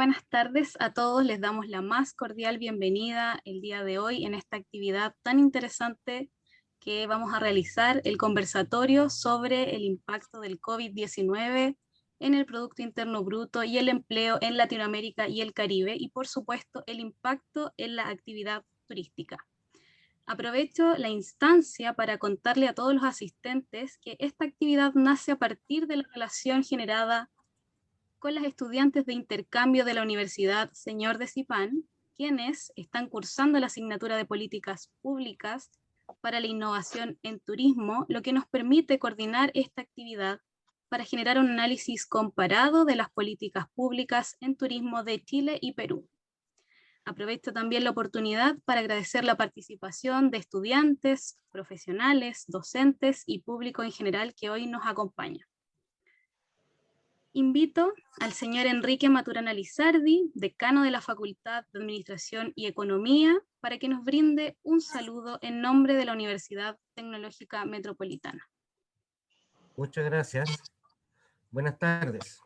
buenas tardes a todos. Les damos la más cordial bienvenida el día de hoy en esta actividad tan interesante que vamos a realizar, el conversatorio sobre el impacto del COVID-19 en el Producto Interno Bruto y el empleo en Latinoamérica y el Caribe, y por supuesto el impacto en la actividad turística. Aprovecho la instancia para contarle a todos los asistentes que esta actividad nace a partir de la relación generada con las estudiantes de intercambio de la Universidad Señor de Sipán, quienes están cursando la asignatura de Políticas Públicas para la Innovación en Turismo, lo que nos permite coordinar esta actividad para generar un análisis comparado de las políticas públicas en turismo de Chile y Perú. Aprovecho también la oportunidad para agradecer la participación de estudiantes, profesionales, docentes y público en general que hoy nos acompaña. Invito al señor Enrique Maturana Lizardi, decano de la Facultad de Administración y Economía, para que nos brinde un saludo en nombre de la Universidad Tecnológica Metropolitana. Muchas gracias. Buenas tardes.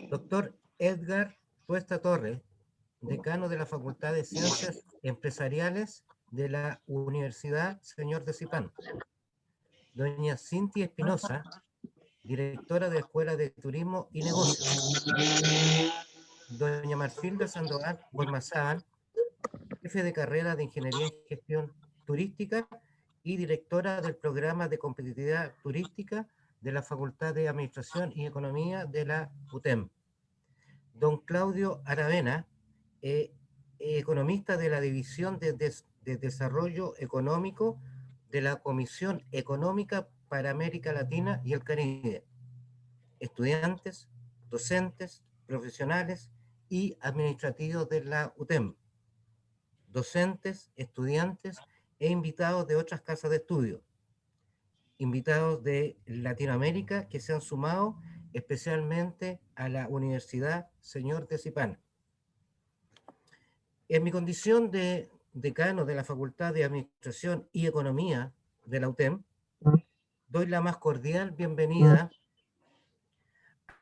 Doctor Edgar Tuesta Torres, decano de la Facultad de Ciencias Empresariales de la Universidad Señor de Sipán. Doña Cintia Espinosa, directora de la Escuela de Turismo y Negocios. Doña Marfilda Sandoval Gormazábal, jefe de carrera de Ingeniería en Gestión Turística y directora del Programa de Competitividad Turística de la Facultad de Administración y Economía de la UTEM. Don Claudio Aravena, economista de la División de Desarrollo Económico de la Comisión Económica para América Latina y el Caribe. Estudiantes, docentes, profesionales y administrativos de la UTEM. Docentes, estudiantes e invitados de otras casas de estudio. Invitados de Latinoamérica que se han sumado especialmente a la Universidad Señor de Sipán. En mi condición de decano de la Facultad de Administración y Economía de la UTEM, doy la más cordial bienvenida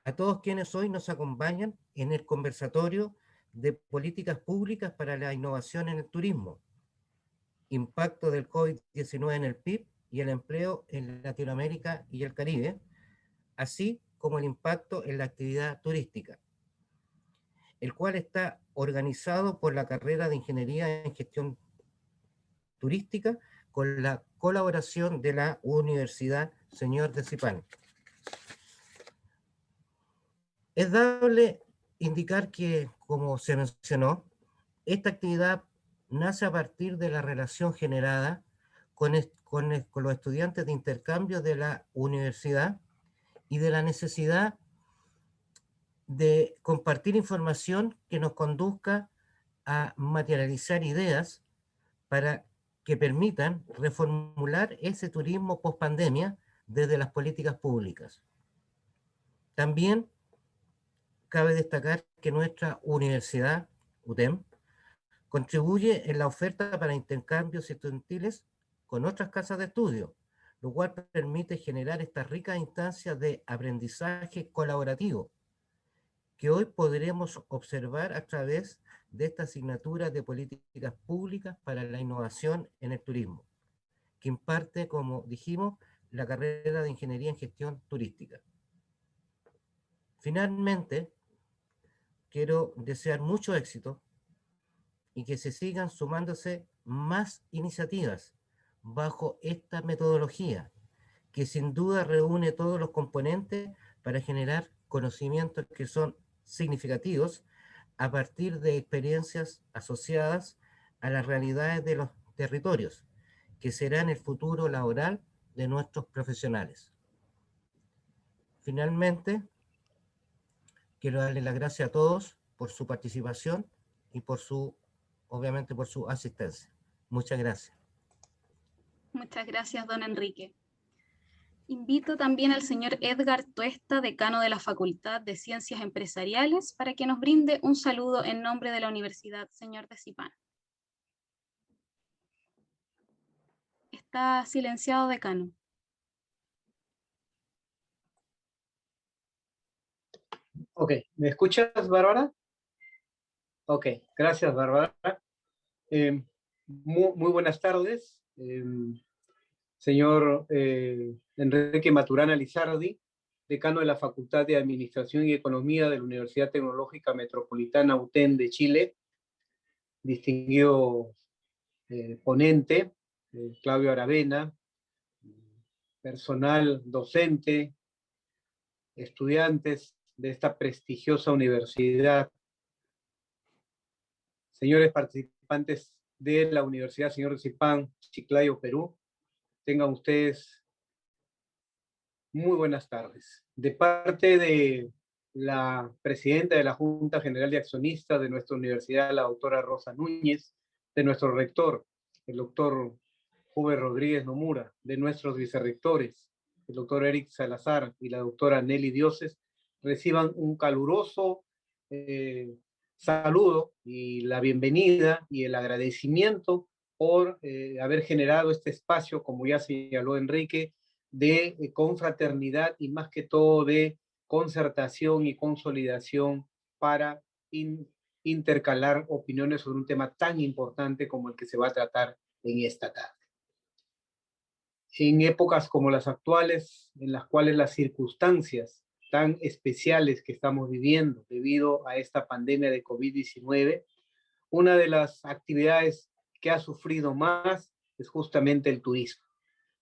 a todos quienes hoy nos acompañan en el conversatorio de políticas públicas para la innovación en el turismo, impacto del COVID-19 en el PIB y el empleo en Latinoamérica y el Caribe, así como el impacto en la actividad turística, el cual está organizado por la carrera de Ingeniería en Gestión Turística con la colaboración de la Universidad Señor de Sipán. Es dable indicar que, como se mencionó, esta actividad nace a partir de la relación generada con los estudiantes de intercambio de la universidad y de la necesidad de compartir información que nos conduzca a materializar ideas para que permitan reformular ese turismo post-pandemia desde las políticas públicas. También cabe destacar que nuestra universidad, UTEM, contribuye en la oferta para intercambios estudiantiles con otras casas de estudio, lo cual permite generar estas ricas instancias de aprendizaje colaborativo que hoy podremos observar a través de esta asignatura de políticas públicas para la innovación en el turismo, que imparte, como dijimos, la carrera de Ingeniería en Gestión Turística. Finalmente, quiero desear mucho éxito y que se sigan sumándose más iniciativas bajo esta metodología, que sin duda reúne todos los componentes para generar conocimientos que son significativos a partir de experiencias asociadas a las realidades de los territorios, que serán el futuro laboral de nuestros profesionales. Finalmente, quiero darle las gracias a todos por su participación y obviamente por su asistencia. Muchas gracias. Muchas gracias, don Enrique. Invito también al señor Edgar Tuesta, decano de la Facultad de Ciencias Empresariales, para que nos brinde un saludo en nombre de la Universidad Señor de Sipán. Está silenciado, decano. Ok, ¿me escuchas, Bárbara? Ok, gracias, Bárbara. Muy buenas tardes, señor Enrique Maturana Lizardi, decano de la Facultad de Administración y Economía de la Universidad Tecnológica Metropolitana UTEN de Chile, distinguido ponente, Claudio Aravena, personal docente, estudiantes de esta prestigiosa universidad, señores participantes de la Universidad Señor Zipán, Chiclayo, Perú, tengan ustedes muy buenas tardes. De parte de la presidenta de la Junta General de Accionistas de nuestra universidad, la doctora Rosa Núñez, de nuestro rector, el doctor Juve Rodríguez Nomura, de nuestros vicerrectores, el doctor Eric Salazar y la doctora Nelly Dioses, reciban un caluroso saludo y la bienvenida y el agradecimiento por haber generado este espacio, como ya señaló Enrique, de confraternidad y más que todo de concertación y consolidación para intercalar opiniones sobre un tema tan importante como el que se va a tratar en esta tarde. En épocas como las actuales, en las cuales las circunstancias tan especiales que estamos viviendo debido a esta pandemia de COVID-19, una de las actividades que ha sufrido más es justamente el turismo.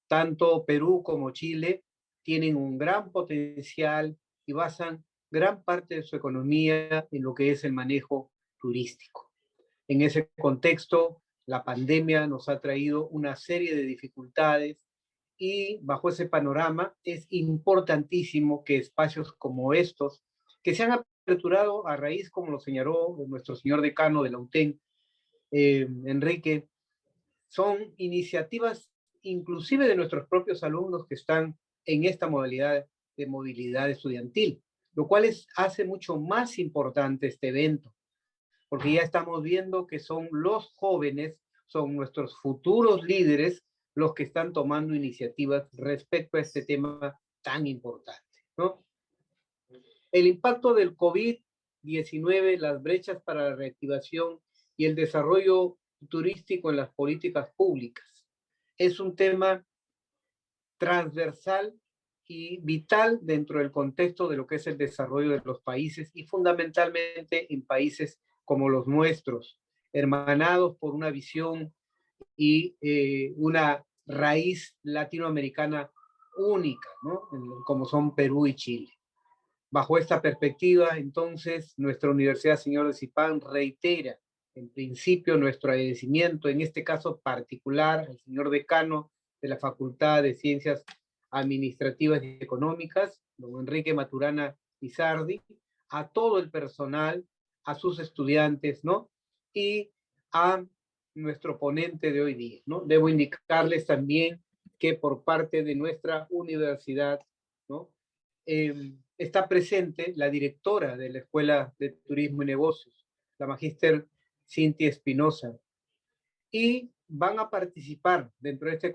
Tanto Perú como Chile tienen un gran potencial y basan gran parte de su economía en lo que es el manejo turístico. En ese contexto, la pandemia nos ha traído una serie de dificultades y bajo ese panorama es importantísimo que espacios como estos, que se han aperturado a raíz, como lo señaló nuestro señor decano de la UTEN, Enrique, son iniciativas inclusive de nuestros propios alumnos que están en esta modalidad de movilidad estudiantil, lo cual hace mucho más importante este evento, porque ya estamos viendo que son los jóvenes, son nuestros futuros líderes los que están tomando iniciativas respecto a este tema tan importante, ¿no? El impacto del COVID-19, las brechas para la reactivación y el desarrollo turístico en las políticas públicas es un tema transversal y vital dentro del contexto de lo que es el desarrollo de los países y fundamentalmente en países como los nuestros, hermanados por una visión y una raíz latinoamericana única, ¿no? Como son Perú y Chile. Bajo esta perspectiva, entonces, nuestra Universidad Señor de Zipán reitera, en principio, nuestro agradecimiento, en este caso particular, al señor decano de la Facultad de Ciencias Administrativas y Económicas, don Enrique Maturana Lizardi, a todo el personal, a sus estudiantes, ¿no? Y a nuestro ponente de hoy día, ¿no? Debo indicarles también que por parte de nuestra universidad, ¿no? Está presente la directora de la Escuela de Turismo y Negocios, la magíster Cintia Espinosa, y van a participar dentro de este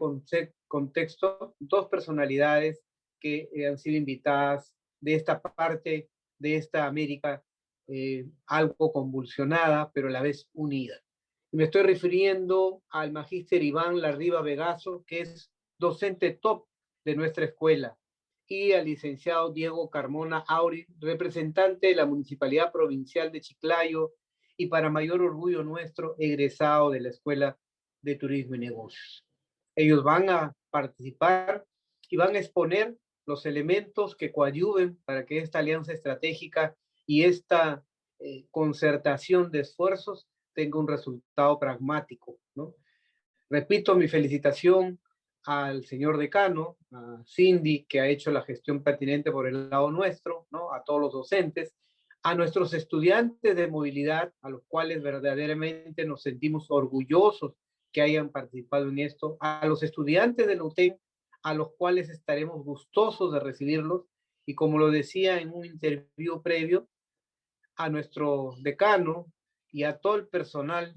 contexto dos personalidades que han sido invitadas de esta parte de esta América algo convulsionada, pero a la vez unida. Me estoy refiriendo al magíster Iván Larriba Vegaso, que es docente top de nuestra escuela, y al licenciado Diego Carmona Auri, representante de la Municipalidad Provincial de Chiclayo, y para mayor orgullo nuestro, egresado de la Escuela de Turismo y Negocios. Ellos van a participar y van a exponer los elementos que coadyuven para que esta alianza estratégica y esta concertación de esfuerzos tenga un resultado pragmático, ¿no? Repito mi felicitación al señor decano, a Cindy, que ha hecho la gestión pertinente por el lado nuestro, ¿no? A todos los docentes, a nuestros estudiantes de movilidad, a los cuales verdaderamente nos sentimos orgullosos que hayan participado en esto, a los estudiantes de la UTEN, a los cuales estaremos gustosos de recibirlos, y como lo decía en un interview previo, a nuestro decano y a todo el personal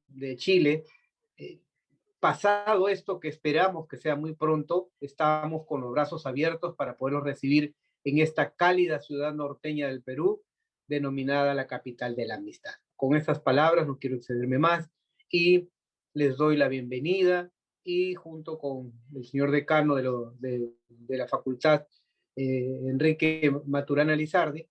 de Chile, pasado esto que esperamos que sea muy pronto, estamos con los brazos abiertos para poderlos recibir en esta cálida ciudad norteña del Perú, denominada la capital de la amistad. Con estas palabras no quiero excederme más y les doy la bienvenida, y junto con el señor decano de la facultad, Enrique Maturana Lizardi,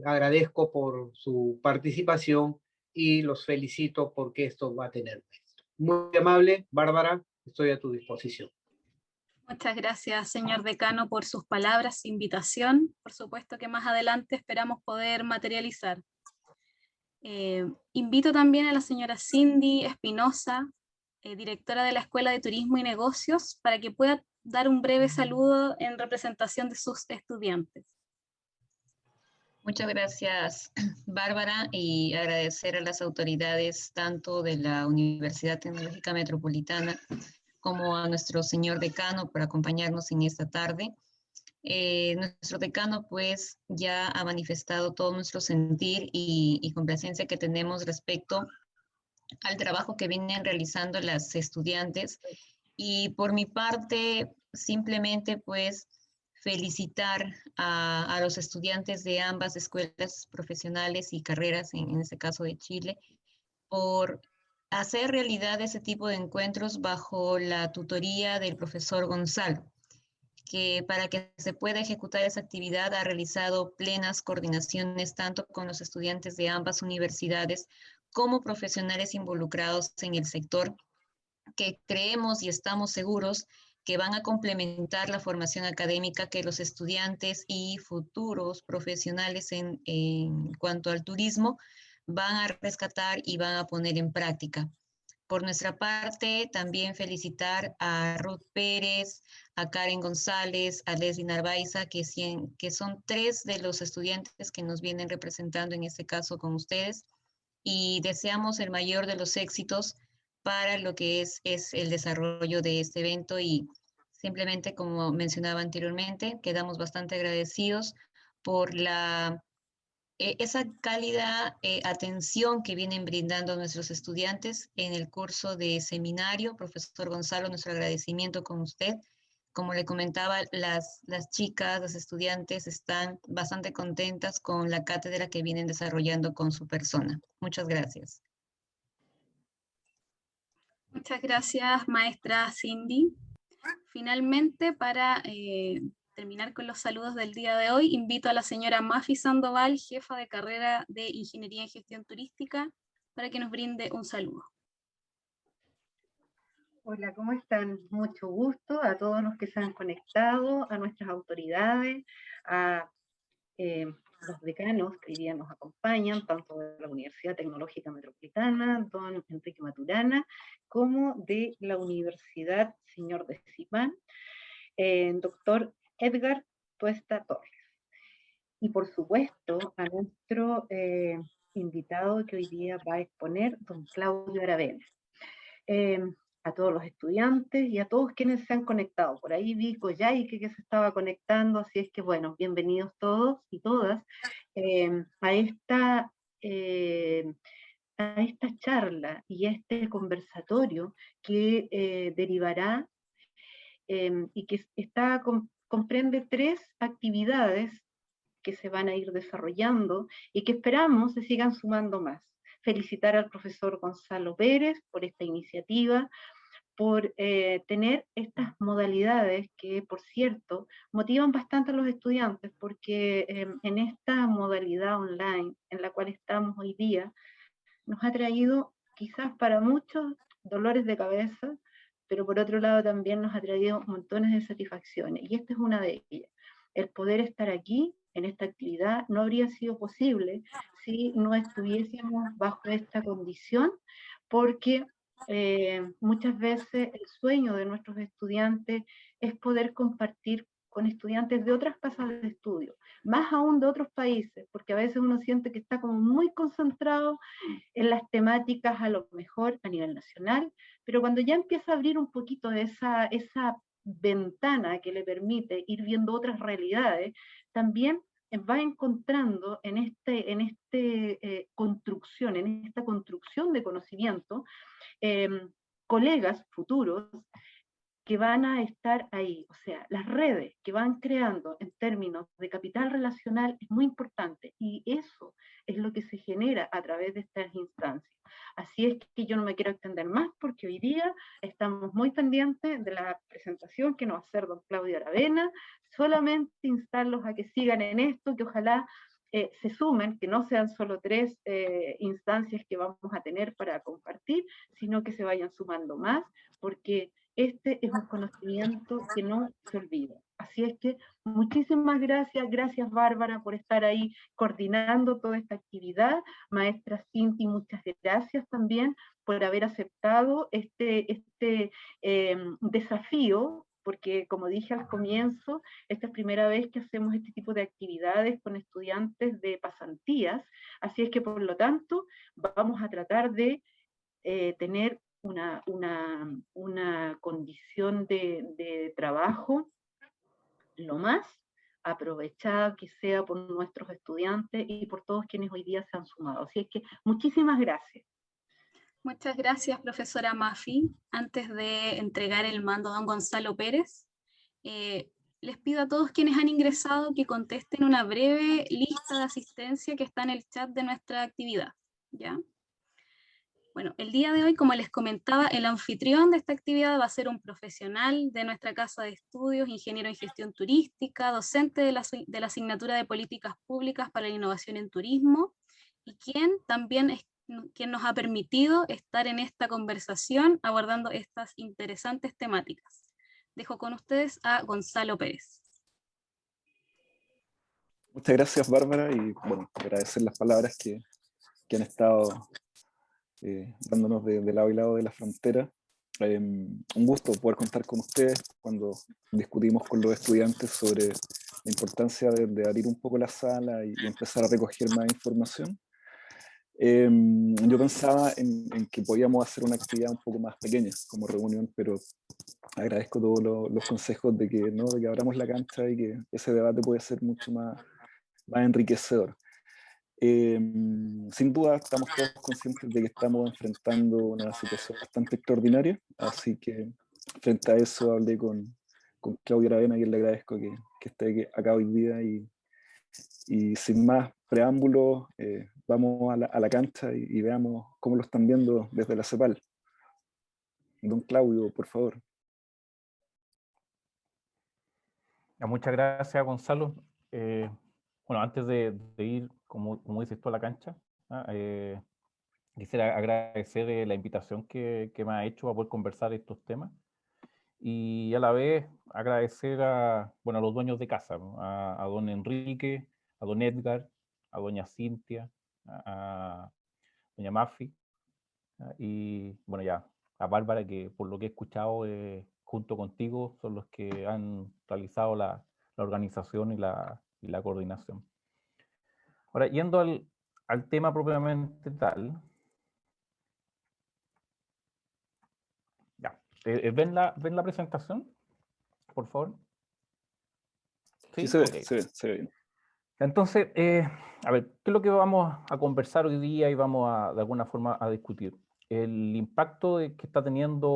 agradezco por su participación y los felicito porque esto va a tener éxito. Muy amable, Bárbara, estoy a tu disposición. Muchas gracias, señor decano, por sus palabras, invitación. Por supuesto que más adelante esperamos poder materializar. Invito también a la señora Cindy Espinosa, directora de la Escuela de Turismo y Negocios, para que pueda dar un breve saludo en representación de sus estudiantes. Muchas gracias, Bárbara, y agradecer a las autoridades tanto de la Universidad Tecnológica Metropolitana como a nuestro señor decano por acompañarnos en esta tarde. Nuestro decano pues ya ha manifestado todo nuestro sentir y complacencia que tenemos respecto al trabajo que vienen realizando las estudiantes, y por mi parte simplemente pues felicitar a los estudiantes de ambas escuelas profesionales y carreras, en este caso de Chile, por hacer realidad ese tipo de encuentros bajo la tutoría del profesor Gonzalo, que para que se pueda ejecutar esa actividad ha realizado plenas coordinaciones tanto con los estudiantes de ambas universidades como profesionales involucrados en el sector, que creemos y estamos seguros que van a complementar la formación académica que los estudiantes y futuros profesionales en cuanto al turismo van a rescatar y van a poner en práctica. Por nuestra parte, también felicitar a Ruth Pérez, a Karen González, a Leslie Narvaiza, que son tres de los estudiantes que nos vienen representando en este caso con ustedes, y deseamos el mayor de los éxitos para lo que es el desarrollo de este evento, y simplemente, como mencionaba anteriormente, quedamos bastante agradecidos por esa cálida atención que vienen brindando nuestros estudiantes en el curso de seminario. Profesor Gonzalo, nuestro agradecimiento con usted. Como le comentaba, las chicas, las estudiantes están bastante contentas con la cátedra que vienen desarrollando con su persona. Muchas gracias. Muchas gracias, maestra Cindy. Finalmente, para terminar con los saludos del día de hoy, invito a la señora Mafi Sandoval, jefa de carrera de Ingeniería en Gestión Turística, para que nos brinde un saludo. Hola, ¿cómo están? Mucho gusto a todos los que se han conectado, a nuestras autoridades, a los decanos que hoy día nos acompañan, tanto de la Universidad Tecnológica Metropolitana, don Enrique Maturana, como de la Universidad Señor de Zipán, doctor Edgar Tuesta Torres. Y por supuesto a nuestro invitado que hoy día va a exponer, don Claudio Aravena. A todos los estudiantes y a todos quienes se han conectado. Por ahí vi Coyhaique que se estaba conectando, así es que bueno, bienvenidos todos y todas a esta charla y este conversatorio que derivará y que comprende 3 actividades que se van a ir desarrollando y que esperamos se sigan sumando más. Felicitar al profesor Gonzalo Pérez por esta iniciativa, por tener estas modalidades que, por cierto, motivan bastante a los estudiantes, porque en esta modalidad online en la cual estamos hoy día, nos ha traído quizás para muchos dolores de cabeza, pero por otro lado también nos ha traído montones de satisfacciones, y esta es una de ellas. El poder estar aquí en esta actividad no habría sido posible si no estuviésemos bajo esta condición, porque muchas veces el sueño de nuestros estudiantes es poder compartir con estudiantes de otras casas de estudio, más aún de otros países, porque a veces uno siente que está como muy concentrado en las temáticas a lo mejor a nivel nacional, pero cuando ya empieza a abrir un poquito esa ventana que le permite ir viendo otras realidades, también va encontrando en esta construcción de conocimiento, colegas futuros que van a estar ahí. O sea, las redes que van creando en términos de capital relacional es muy importante, y eso es lo que se genera a través de estas instancias. Así es que yo no me quiero extender más, porque hoy día estamos muy pendientes de la presentación que nos va a hacer don Claudio Aravena. Solamente instarlos a que sigan en esto, que ojalá se sumen, que no sean solo 3 instancias que vamos a tener para compartir, sino que se vayan sumando más, porque este es un conocimiento que no se olvida. Así es que muchísimas gracias. Gracias, Bárbara, por estar ahí coordinando toda esta actividad. Maestra Cinti, muchas gracias también por haber aceptado este desafío, porque como dije al comienzo, esta es primera vez que hacemos este tipo de actividades con estudiantes de pasantías, así es que por lo tanto vamos a tratar de tener una condición de trabajo lo más aprovechada que sea por nuestros estudiantes y por todos quienes hoy día se han sumado. Así es que muchísimas gracias. Muchas gracias, profesora Mafi. Antes de entregar el mando a don Gonzalo Pérez, les pido a todos quienes han ingresado que contesten una breve lista de asistencia que está en el chat de nuestra actividad, ¿ya? Bueno, el día de hoy, como les comentaba, el anfitrión de esta actividad va a ser un profesional de nuestra casa de estudios, ingeniero en gestión turística, docente de la asignatura de políticas públicas para la innovación en turismo, y quien también es quien nos ha permitido estar en esta conversación abordando estas interesantes temáticas. Dejo con ustedes a Gonzalo Pérez. Muchas gracias, Bárbara, y bueno, agradecer las palabras que han estado dándonos de lado y lado de la frontera. Un gusto poder contar con ustedes cuando discutimos con los estudiantes sobre la importancia de abrir un poco la sala y empezar a recoger más información. Yo pensaba en que podíamos hacer una actividad un poco más pequeña como reunión, pero agradezco todos los consejos de que abramos la cancha y que ese debate puede ser mucho más enriquecedor. Sin duda estamos todos conscientes de que estamos enfrentando una situación bastante extraordinaria, así que frente a eso hablé con Claudia Aravena, a quien le agradezco que esté acá hoy día, y sin más preámbulos, vamos a la cancha y veamos cómo lo están viendo desde la CEPAL. Don Claudio, por favor. Muchas gracias, Gonzalo. Bueno, antes de ir, como dices tú, a la cancha, quisiera agradecer la invitación que me ha hecho a poder conversar estos temas, y a la vez agradecer a los dueños de casa, a don Enrique, a don Edgar, a doña Cintia, a doña Mafi, y bueno, ya a Bárbara, que por lo que he escuchado junto contigo son los que han realizado la organización y la coordinación. Ahora, yendo al tema propiamente tal, ya, ¿ven la presentación? Por favor. Sí, se ve, okay. se ve bien. Entonces, a ver, ¿qué es lo que vamos a conversar hoy día y vamos de alguna forma a discutir? El impacto que está teniendo,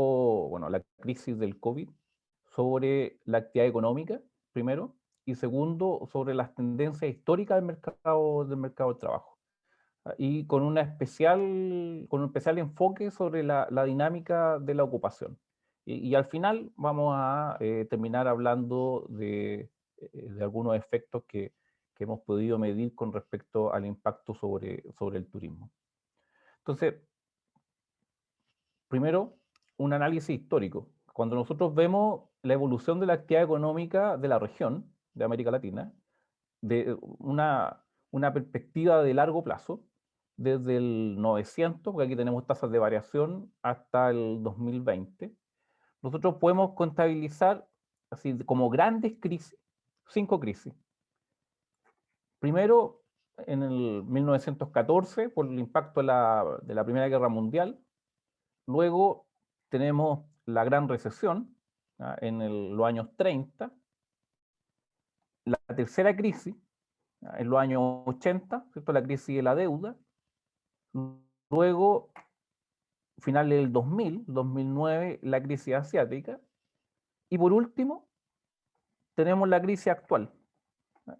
bueno, la crisis del COVID sobre la actividad económica, primero, y segundo, sobre las tendencias históricas del mercado de trabajo. Y con un especial enfoque sobre la dinámica de la ocupación. Y al final vamos a terminar hablando de algunos efectos que hemos podido medir con respecto al impacto sobre el turismo. Entonces, primero, un análisis histórico. Cuando nosotros vemos la evolución de la actividad económica de la región, de América Latina, de una perspectiva de largo plazo, desde el 900, porque aquí tenemos tasas de variación, hasta el 2020, nosotros podemos contabilizar así como grandes crisis, 5 crisis. Primero, en el 1914, por el impacto de la Primera Guerra Mundial. Luego tenemos la Gran Recesión, ¿ya?, en los años 30. La tercera crisis, ¿ya?, en los años 80, ¿cierto?, la crisis de la deuda. Luego, finales del 2000, 2009, la crisis asiática. Y por último, tenemos la crisis actual.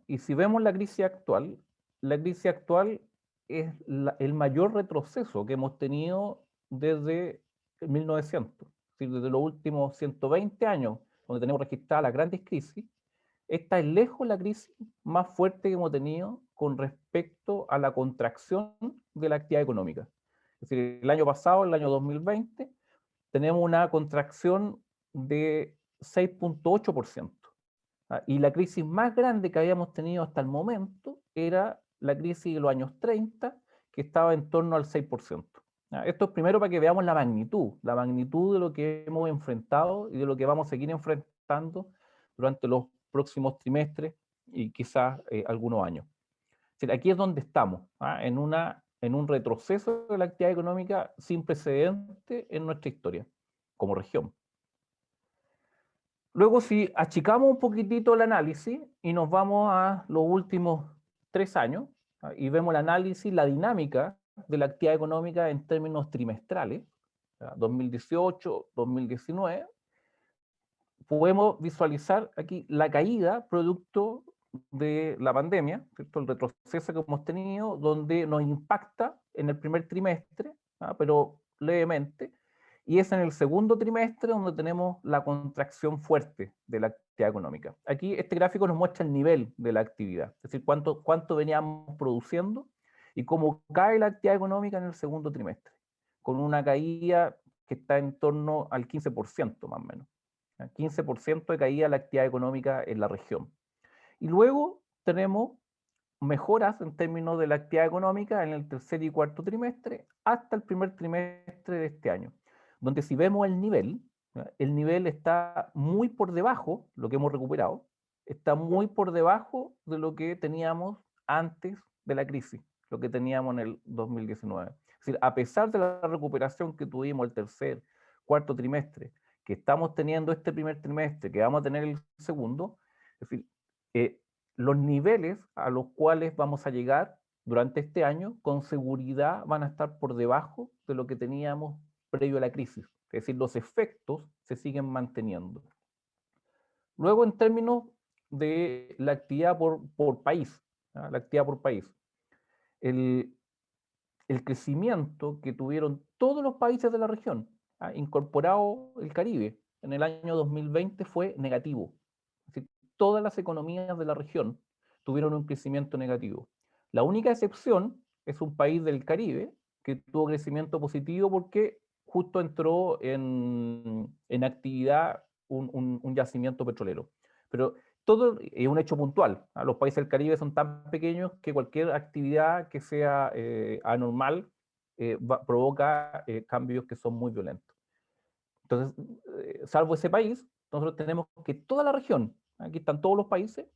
Y si vemos la crisis actual es el mayor retroceso que hemos tenido desde 1900, es decir, desde los últimos 120 años, donde tenemos registradas las grandes crisis. Esta es lejos la crisis más fuerte que hemos tenido con respecto a la contracción de la actividad económica. Es decir, el año pasado, el año 2020, tenemos una contracción de 6.8%. Y la crisis más grande que habíamos tenido hasta el momento era la crisis de los años 30, que estaba en torno al 6%. Esto es primero para que veamos la magnitud de lo que hemos enfrentado y de lo que vamos a seguir enfrentando durante los próximos trimestres y quizás algunos años. Aquí es donde estamos, en un retroceso de la actividad económica sin precedente en nuestra historia, como región. Luego, si achicamos un poquitito el análisis y nos vamos a los últimos 3 años, y vemos el análisis, la dinámica de la actividad económica en términos trimestrales, 2018, 2019, podemos visualizar aquí la caída producto de la pandemia, ¿cierto? El retroceso que hemos tenido, donde nos impacta en el primer trimestre, pero levemente, y es en el segundo trimestre donde tenemos la contracción fuerte de la actividad económica. Aquí este gráfico nos muestra el nivel de la actividad, es decir, cuánto veníamos produciendo y cómo cae la actividad económica en el segundo trimestre, con una caída que está en torno al 15% más o menos. 15% de caída de la actividad económica en la región. Y luego tenemos mejoras en términos de la actividad económica en el tercer y cuarto trimestre hasta el primer trimestre de este año, donde si vemos el nivel está muy por debajo, lo que hemos recuperado, está muy por debajo de lo que teníamos antes de la crisis, lo que teníamos en el 2019. Es decir, a pesar de la recuperación que tuvimos el tercer, cuarto trimestre, que estamos teniendo este primer trimestre, que vamos a tener el segundo, es decir, los niveles a los cuales vamos a llegar durante este año, con seguridad van a estar por debajo de lo que teníamos previo a la crisis. Es decir, los efectos se siguen manteniendo. Luego, en términos de la actividad por país, la actividad por país, el crecimiento que tuvieron todos los países de la región, incorporado el Caribe, en el año 2020 fue negativo. Es decir, todas las economías de la región tuvieron un crecimiento negativo. La única excepción es un país del Caribe que tuvo crecimiento positivo porque justo entró en actividad un yacimiento petrolero. Pero todo es un hecho puntual. Los países del Caribe son tan pequeños que cualquier actividad que sea anormal provoca cambios que son muy violentos. Entonces, salvo ese país, nosotros tenemos que toda la región, aquí están todos los países,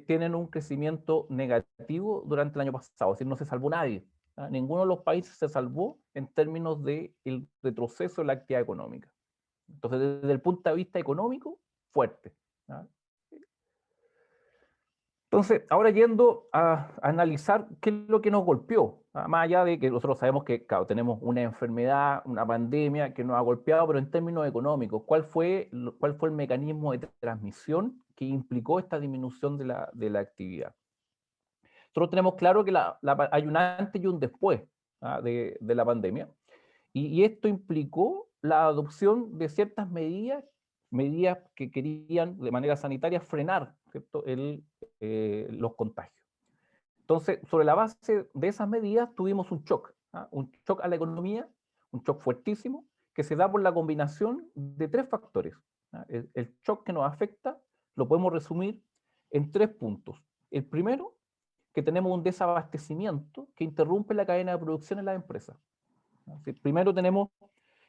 tienen un crecimiento negativo durante el año pasado, es decir, no se salvó nadie. Ninguno de los países se salvó en términos del retroceso de la actividad económica. Entonces, desde el punto de vista económico, fuerte. Entonces, ahora yendo a analizar qué es lo que nos golpeó, más allá de que nosotros sabemos que, claro, tenemos una enfermedad, una pandemia que nos ha golpeado, pero en términos económicos, ¿cuál fue el mecanismo de transmisión que implicó esta disminución de la actividad? Nosotros tenemos claro que hay un antes y un después de la pandemia, y esto implicó la adopción de ciertas medidas que querían de manera sanitaria frenar, ¿cierto?, los contagios. Entonces, sobre la base de esas medidas tuvimos un shock a la economía, un shock fuertísimo, que se da por la combinación de 3 factores. El shock que nos afecta lo podemos resumir en 3 puntos. El primero, que tenemos un desabastecimiento que interrumpe la cadena de producción en las empresas. Primero tenemos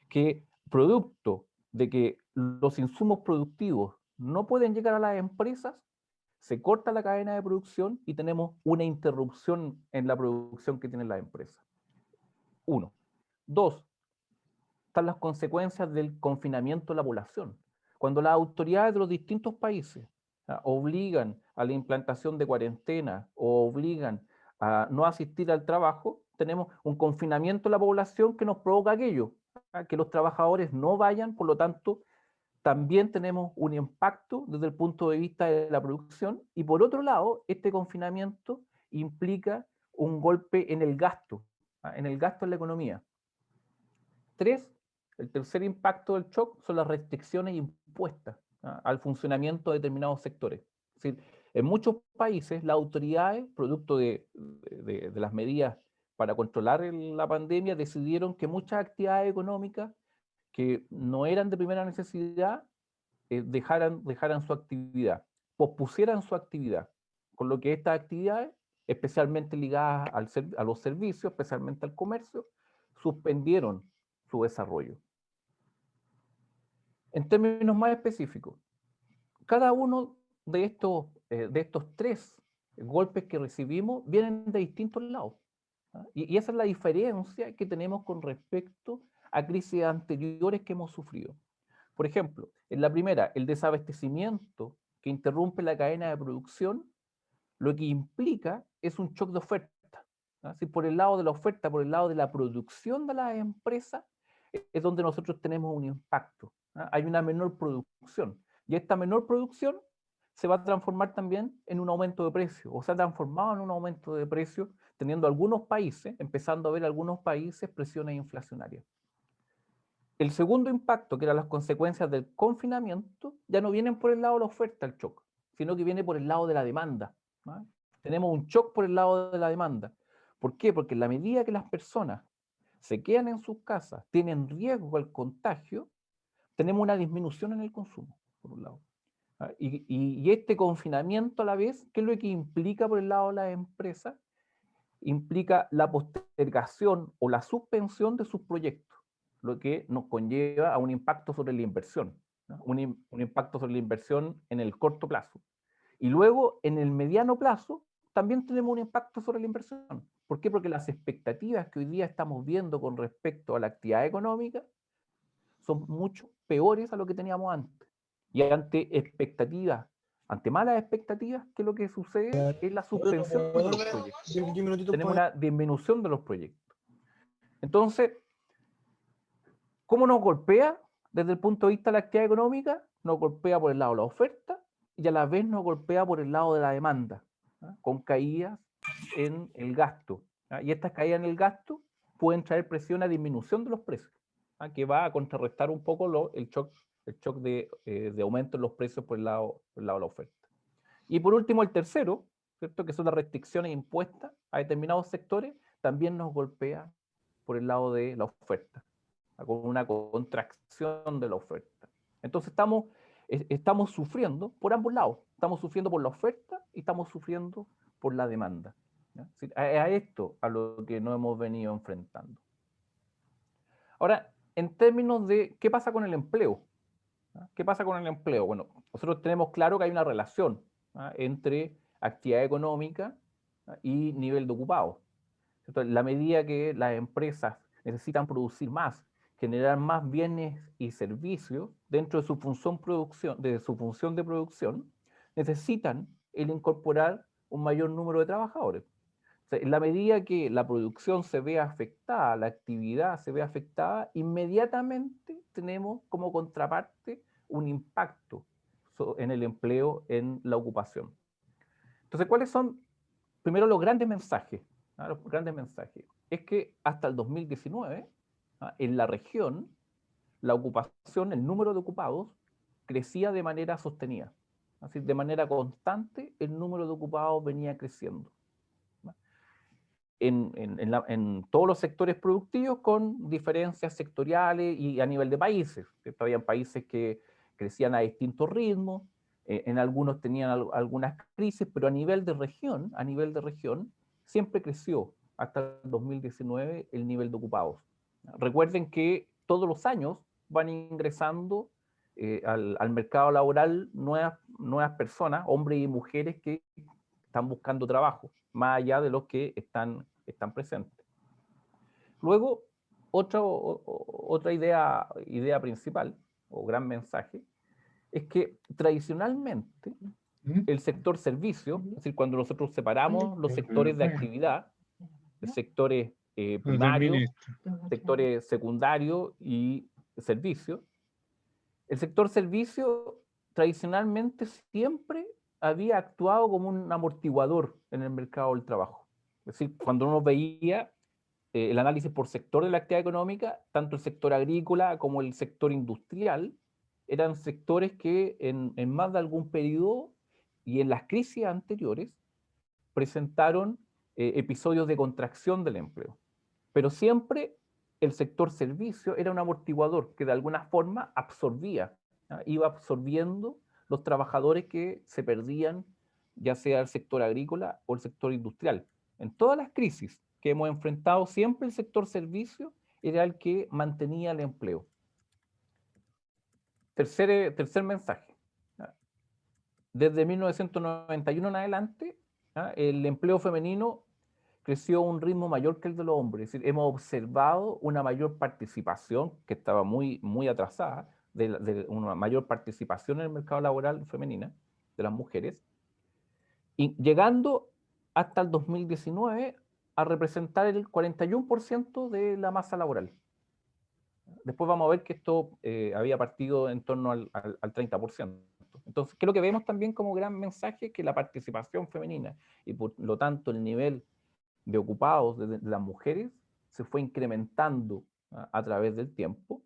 que, producto de que los insumos productivos no pueden llegar a las empresas, se corta la cadena de producción y tenemos una interrupción en la producción que tienen las empresas. 1. 2. Están las consecuencias del confinamiento de la población. Cuando las autoridades de los distintos países obligan a la implantación de cuarentena o obligan a no asistir al trabajo, tenemos un confinamiento de la población que nos provoca aquello, que los trabajadores no vayan, por lo tanto, también tenemos un impacto desde el punto de vista de la producción, y por otro lado, este confinamiento implica un golpe en el gasto en la economía. El tercer impacto del shock son las restricciones impuestas al funcionamiento de determinados sectores. Es decir, en muchos países, las autoridades, producto de las medidas para controlar la pandemia, decidieron que muchas actividades económicas que no eran de primera necesidad dejaran su actividad, pospusieran su actividad, con lo que estas actividades, especialmente ligadas a los servicios, especialmente al comercio, suspendieron su desarrollo. En términos más específicos, cada uno de estos tres golpes que recibimos vienen de distintos lados. Y esa es la diferencia que tenemos con respecto a crisis anteriores que hemos sufrido. Por ejemplo, en la primera, el desabastecimiento que interrumpe la cadena de producción, lo que implica es un shock de oferta. Si por el lado de la oferta, por el lado de la producción de las empresas, es donde nosotros tenemos un impacto. Hay una menor producción. Y esta menor producción se va a transformar también en un aumento de precio, o se ha transformado en un aumento de precio, teniendo algunos países, empezando a ver algunos países, presiones inflacionarias. El segundo impacto, que eran las consecuencias del confinamiento, ya no vienen por el lado de la oferta, el shock, sino que viene por el lado de la demanda. Tenemos un shock por el lado de la demanda. ¿Por qué? Porque en la medida que las personas se quedan en sus casas, tienen riesgo al contagio, tenemos una disminución en el consumo, por un lado. Y este confinamiento a la vez, ¿qué es lo que implica por el lado de las empresas? Implica la postergación o la suspensión de sus proyectos, lo que nos conlleva a un impacto sobre la inversión, un impacto sobre la inversión en el corto plazo. Y luego, en el mediano plazo, también tenemos un impacto sobre la inversión. ¿Por qué? Porque las expectativas que hoy día estamos viendo con respecto a la actividad económica son mucho peores a lo que teníamos antes. Y ante expectativas, ante malas expectativas, ¿qué es lo que sucede? Es la suspensión de los proyectos. Tenemos una disminución de los proyectos. Entonces, ¿cómo nos golpea desde el punto de vista de la actividad económica? Nos golpea por el lado de la oferta y a la vez nos golpea por el lado de la demanda, con caídas en el gasto. Y estas caídas en el gasto pueden traer presión a disminución de los precios, que va a contrarrestar un poco el shock de aumento en los precios por el lado de la oferta. Y por último, el tercero, ¿cierto? Que son las restricciones impuestas a determinados sectores, también nos golpea por el lado de la oferta, con una contracción de la oferta. Entonces estamos sufriendo por ambos lados. Estamos sufriendo por la oferta y estamos sufriendo por la demanda. A esto a lo que nos hemos venido enfrentando. Ahora, en términos de qué pasa con el empleo. ¿Qué pasa con el empleo? Bueno, nosotros tenemos claro que hay una relación entre actividad económica y nivel de ocupados. En la medida que las empresas necesitan producir más, generar más bienes y servicios dentro de su función de producción, necesitan el incorporar un mayor número de trabajadores. O sea, en la medida que la producción se ve afectada, la actividad se ve afectada, inmediatamente tenemos como contraparte un impacto en el empleo, en la ocupación. Entonces, ¿cuáles son, primero, los grandes mensajes? Los grandes mensajes es que hasta el 2019, en la región, la ocupación, el número de ocupados, crecía de manera sostenida. Así, de manera constante, el número de ocupados venía creciendo. En todos los sectores productivos, con diferencias sectoriales y a nivel de países. Había países que crecían a distintos ritmos, en algunos tenían algunas crisis, pero a nivel de región, siempre creció hasta el 2019 el nivel de ocupados. Recuerden que todos los años van ingresando al mercado laboral nuevas personas, hombres y mujeres que están buscando trabajo, más allá de los que están presentes. Luego, otra idea principal, o gran mensaje, es que tradicionalmente el sector servicio, es decir, cuando nosotros separamos los sectores de actividad, de sectores primarios, sectores secundarios y servicios, El sector servicio tradicionalmente siempre había actuado como un amortiguador en el mercado del trabajo. Es decir, cuando uno veía el análisis por sector de la actividad económica, tanto el sector agrícola como el sector industrial eran sectores que en más de algún periodo y en las crisis anteriores presentaron episodios de contracción del empleo. Pero siempre el sector servicio era un amortiguador que de alguna forma absorbía, iba absorbiendo los trabajadores que se perdían, ya sea el sector agrícola o el sector industrial. En todas las crisis que hemos enfrentado, siempre el sector servicio era el que mantenía el empleo. Tercer mensaje. Desde 1991 en adelante, el empleo femenino creció a un ritmo mayor que el de los hombres. Es decir, hemos observado una mayor participación, que estaba muy atrasada, de una mayor participación en el mercado laboral femenina de las mujeres, y llegando hasta el 2019 a representar el 41% de la masa laboral. Después vamos a ver que esto había partido en torno al 30%. Entonces, ¿qué es lo que vemos también como gran mensaje? Que la participación femenina y por lo tanto el nivel de ocupados de las mujeres se fue incrementando a través del tiempo.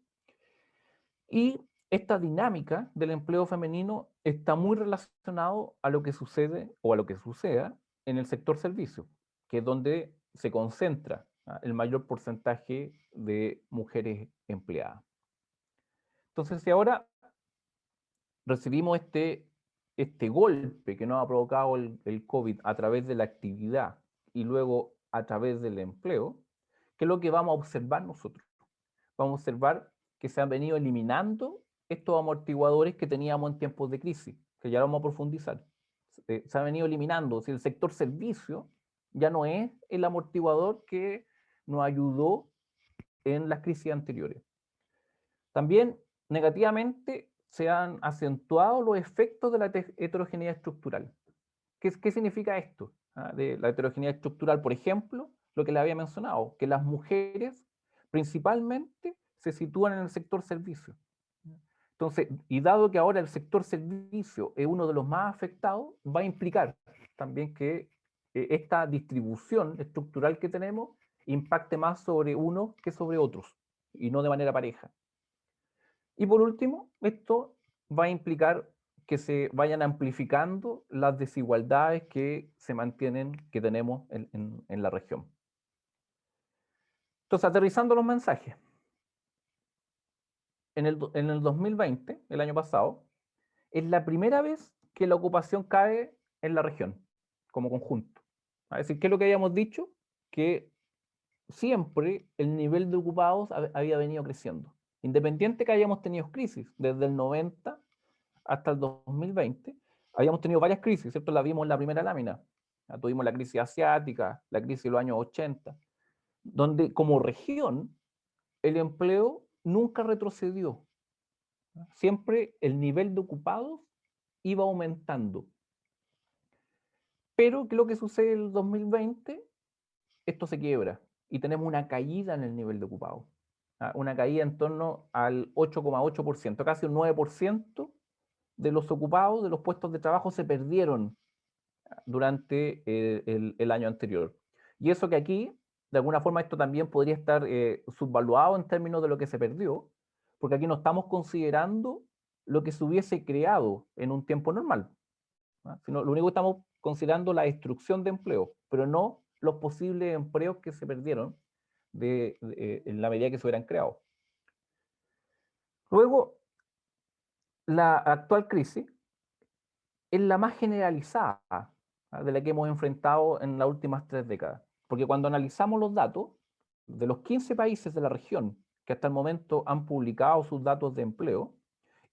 Y esta dinámica del empleo femenino está muy relacionado a lo que sucede o a lo que suceda en el sector servicio, que es donde se concentra el mayor porcentaje de mujeres empleadas. Entonces, si ahora recibimos este golpe que nos ha provocado el COVID a través de la actividad y luego a través del empleo, ¿qué es lo que vamos a observar nosotros? Vamos a observar que se han venido eliminando estos amortiguadores que teníamos en tiempos de crisis, que ya lo vamos a profundizar. Se han venido eliminando. Si el sector servicio ya no es el amortiguador que nos ayudó en las crisis anteriores. También negativamente se han acentuado los efectos de la heterogeneidad estructural. ¿Qué significa esto? De la heterogeneidad estructural, por ejemplo, lo que le había mencionado, que las mujeres principalmente se sitúan en el sector servicio. Entonces, y dado que ahora el sector servicio es uno de los más afectados, va a implicar también que esta distribución estructural que tenemos impacte más sobre unos que sobre otros, y no de manera pareja. Y por último, esto va a implicar que se vayan amplificando las desigualdades que se mantienen, que tenemos en la región. Entonces, aterrizando los mensajes. En el 2020, el año pasado, es la primera vez que la ocupación cae en la región, como conjunto. Es decir, ¿qué es lo que habíamos dicho? Que siempre el nivel de ocupados había venido creciendo. Independiente que hayamos tenido crisis, desde el 90 hasta el 2020, habíamos tenido varias crisis, ¿cierto? La vimos en la primera lámina. Tuvimos la crisis asiática, la crisis de los años 80, donde como región el empleo nunca retrocedió. Siempre el nivel de ocupados iba aumentando. Pero, ¿qué es lo que sucede en el 2020? Esto se quiebra y tenemos una caída en el nivel de ocupados. Una caída en torno al 8,8%, casi un 9% de los ocupados, de los puestos de trabajo, se perdieron durante el año anterior. Y eso que aquí, de alguna forma, esto también podría estar subvaluado en términos de lo que se perdió, porque aquí no estamos considerando lo que se hubiese creado en un tiempo normal, sino lo único que estamos considerando la destrucción de empleo, pero no los posibles empleos que se perdieron en la medida que se hubieran creado. Luego, la actual crisis es la más generalizada de la que hemos enfrentado en las últimas 3 décadas. Porque cuando analizamos los datos de los 15 países de la región que hasta el momento han publicado sus datos de empleo,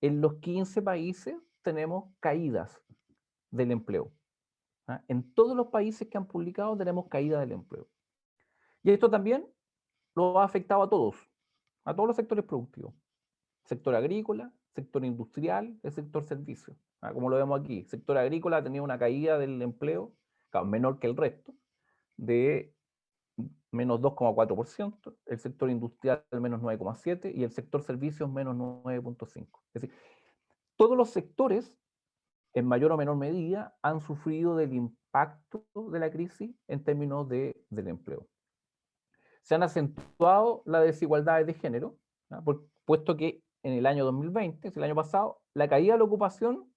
en los 15 países tenemos caídas del empleo. En todos los países que han publicado tenemos caída del empleo. Y esto también lo ha afectado a todos los sectores productivos. Sector agrícola, sector industrial, el sector servicio. Como lo vemos aquí, sector agrícola ha tenido una caída del empleo, claro, menor que el resto, de menos 2,4%, el sector industrial menos 9,7% y el sector servicios menos 9,5%. Es decir, todos los sectores, en mayor o menor medida, han sufrido del impacto de la crisis en términos del empleo. Se han acentuado las desigualdades de género, puesto que en el año 2020, el año pasado, la caída de la ocupación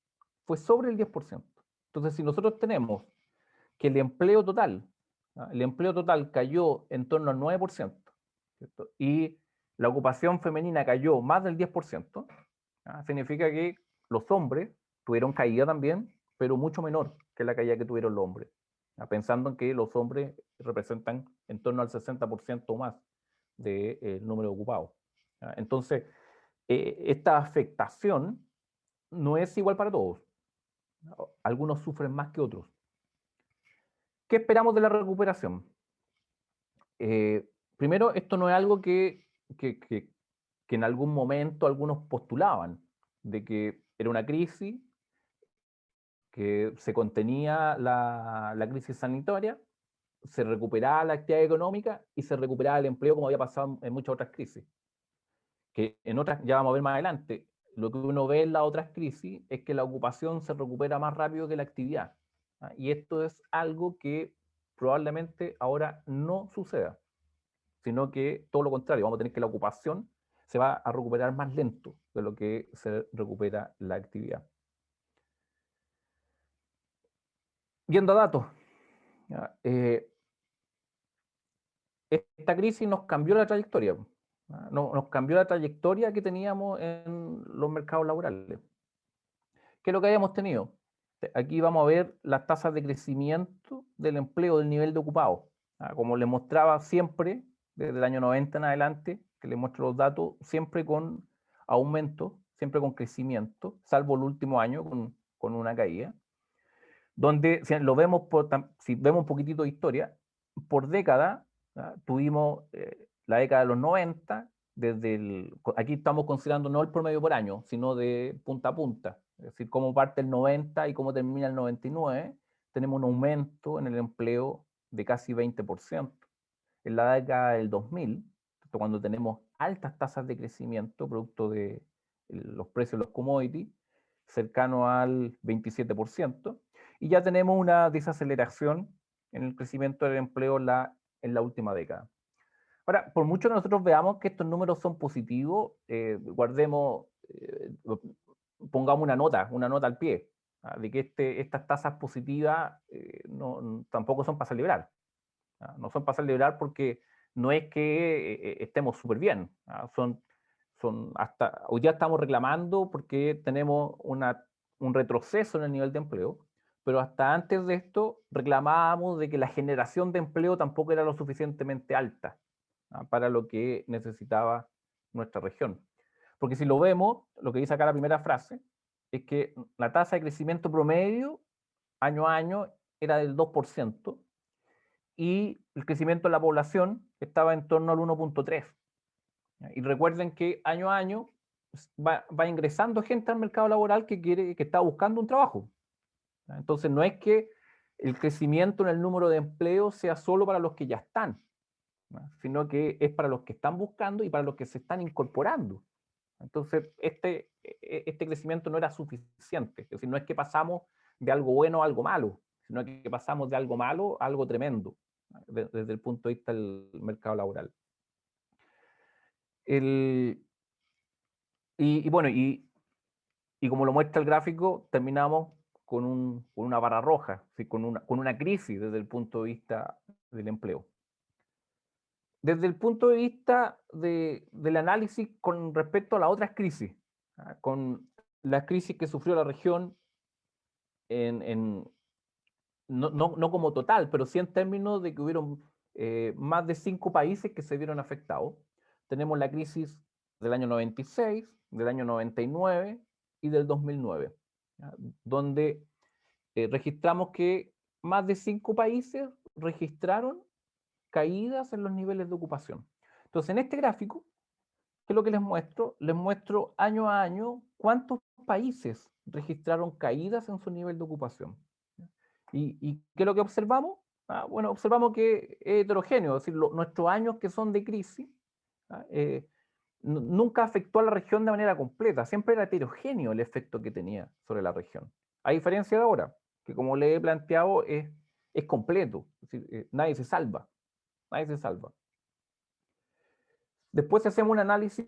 fue sobre el 10%. Entonces, si nosotros tenemos que el empleo total cayó en torno al 9%, ¿cierto? Y la ocupación femenina cayó más del 10%, significa que los hombres tuvieron caída también, pero mucho menor que la caída que tuvieron los hombres, pensando en que los hombres representan en torno al 60% o más del número de ocupados. Entonces, esta afectación no es igual para todos. Algunos sufren más que otros. ¿Qué esperamos de la recuperación? Primero, esto no es algo que en algún momento algunos postulaban, de que era una crisis, que se contenía la crisis sanitaria, se recuperaba la actividad económica y se recuperaba el empleo, como había pasado en muchas otras crisis. Que en otras, ya vamos a ver más adelante, lo que uno ve en las otras crisis es que la ocupación se recupera más rápido que la actividad. Y esto es algo que probablemente ahora no suceda, sino que todo lo contrario, vamos a tener que la ocupación se va a recuperar más lento de lo que se recupera la actividad. Viendo datos, esta crisis nos cambió la trayectoria, nos cambió la trayectoria que teníamos en los mercados laborales. ¿Qué es lo que habíamos tenido? Aquí vamos a ver las tasas de crecimiento del empleo, del nivel de ocupados. Como les mostraba siempre, desde el año 90 en adelante, que les muestro los datos, siempre con aumento, siempre con crecimiento, salvo el último año con una caída. Donde, si lo vemos si vemos un poquitito de historia, por década, tuvimos la década de los 90, aquí estamos considerando no el promedio por año, sino de punta a punta. Es decir, cómo parte el 90 y cómo termina el 99, tenemos un aumento en el empleo de casi 20%. En la década del 2000, cuando tenemos altas tasas de crecimiento, producto de los precios de los commodities, cercano al 27%, y ya tenemos una desaceleración en el crecimiento del empleo en la última década. Ahora, por mucho que nosotros veamos que estos números son positivos, pongamos una nota al pie, de que estas tasas positivas tampoco son para celebrar. No son para celebrar porque no es que estemos súper bien. Hasta hoy día estamos reclamando porque tenemos un retroceso en el nivel de empleo, pero hasta antes de esto reclamábamos de que la generación de empleo tampoco era lo suficientemente alta para lo que necesitaba nuestra región. Porque si lo vemos, lo que dice acá la primera frase, es que la tasa de crecimiento promedio año a año era del 2%, y el crecimiento de la población estaba en torno al 1,3%. Y recuerden que año a año va ingresando gente al mercado laboral que está buscando un trabajo. Entonces no es que el crecimiento en el número de empleos sea solo para los que ya están, sino que es para los que están buscando y para los que se están incorporando. Entonces este crecimiento no era suficiente. Es decir, no es que pasamos de algo bueno a algo malo, sino que pasamos de algo malo a algo tremendo, desde el punto de vista del mercado laboral. Y como lo muestra el gráfico, terminamos con una barra roja, ¿sí? con una crisis desde el punto de vista del empleo. Desde el punto de vista del análisis con respecto a las otras crisis, con las crisis que sufrió la región, no como total, pero sí en términos de que hubieron más de 5 países que se vieron afectados. Tenemos la crisis del año 96, del año 99 y del 2009, donde registramos que más de 5 países registraron caídas en los niveles de ocupación. Entonces, en este gráfico, ¿qué es lo que les muestro? Les muestro año a año cuántos países registraron caídas en su nivel de ocupación. ¿Y qué es lo que observamos? bueno, observamos que es heterogéneo, es decir, nuestros años que son de crisis, nunca afectó a la región de manera completa, siempre era heterogéneo el efecto que tenía sobre la región. A diferencia de ahora, que como le he planteado es completo, es decir, nadie se salva, nadie se salva. Después hacemos un análisis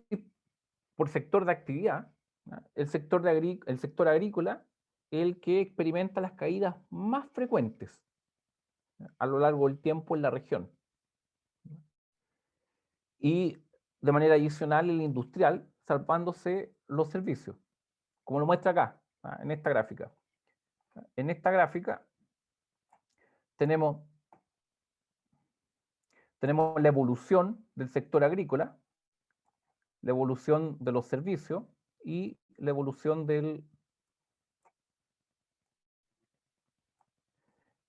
por sector de actividad. El sector agrícola es el que experimenta las caídas más frecuentes a lo largo del tiempo en la región. Y de manera adicional el industrial, salvándose los servicios, como lo muestra acá, en esta gráfica. En esta gráfica tenemos la evolución del sector agrícola, la evolución de los servicios y la evolución del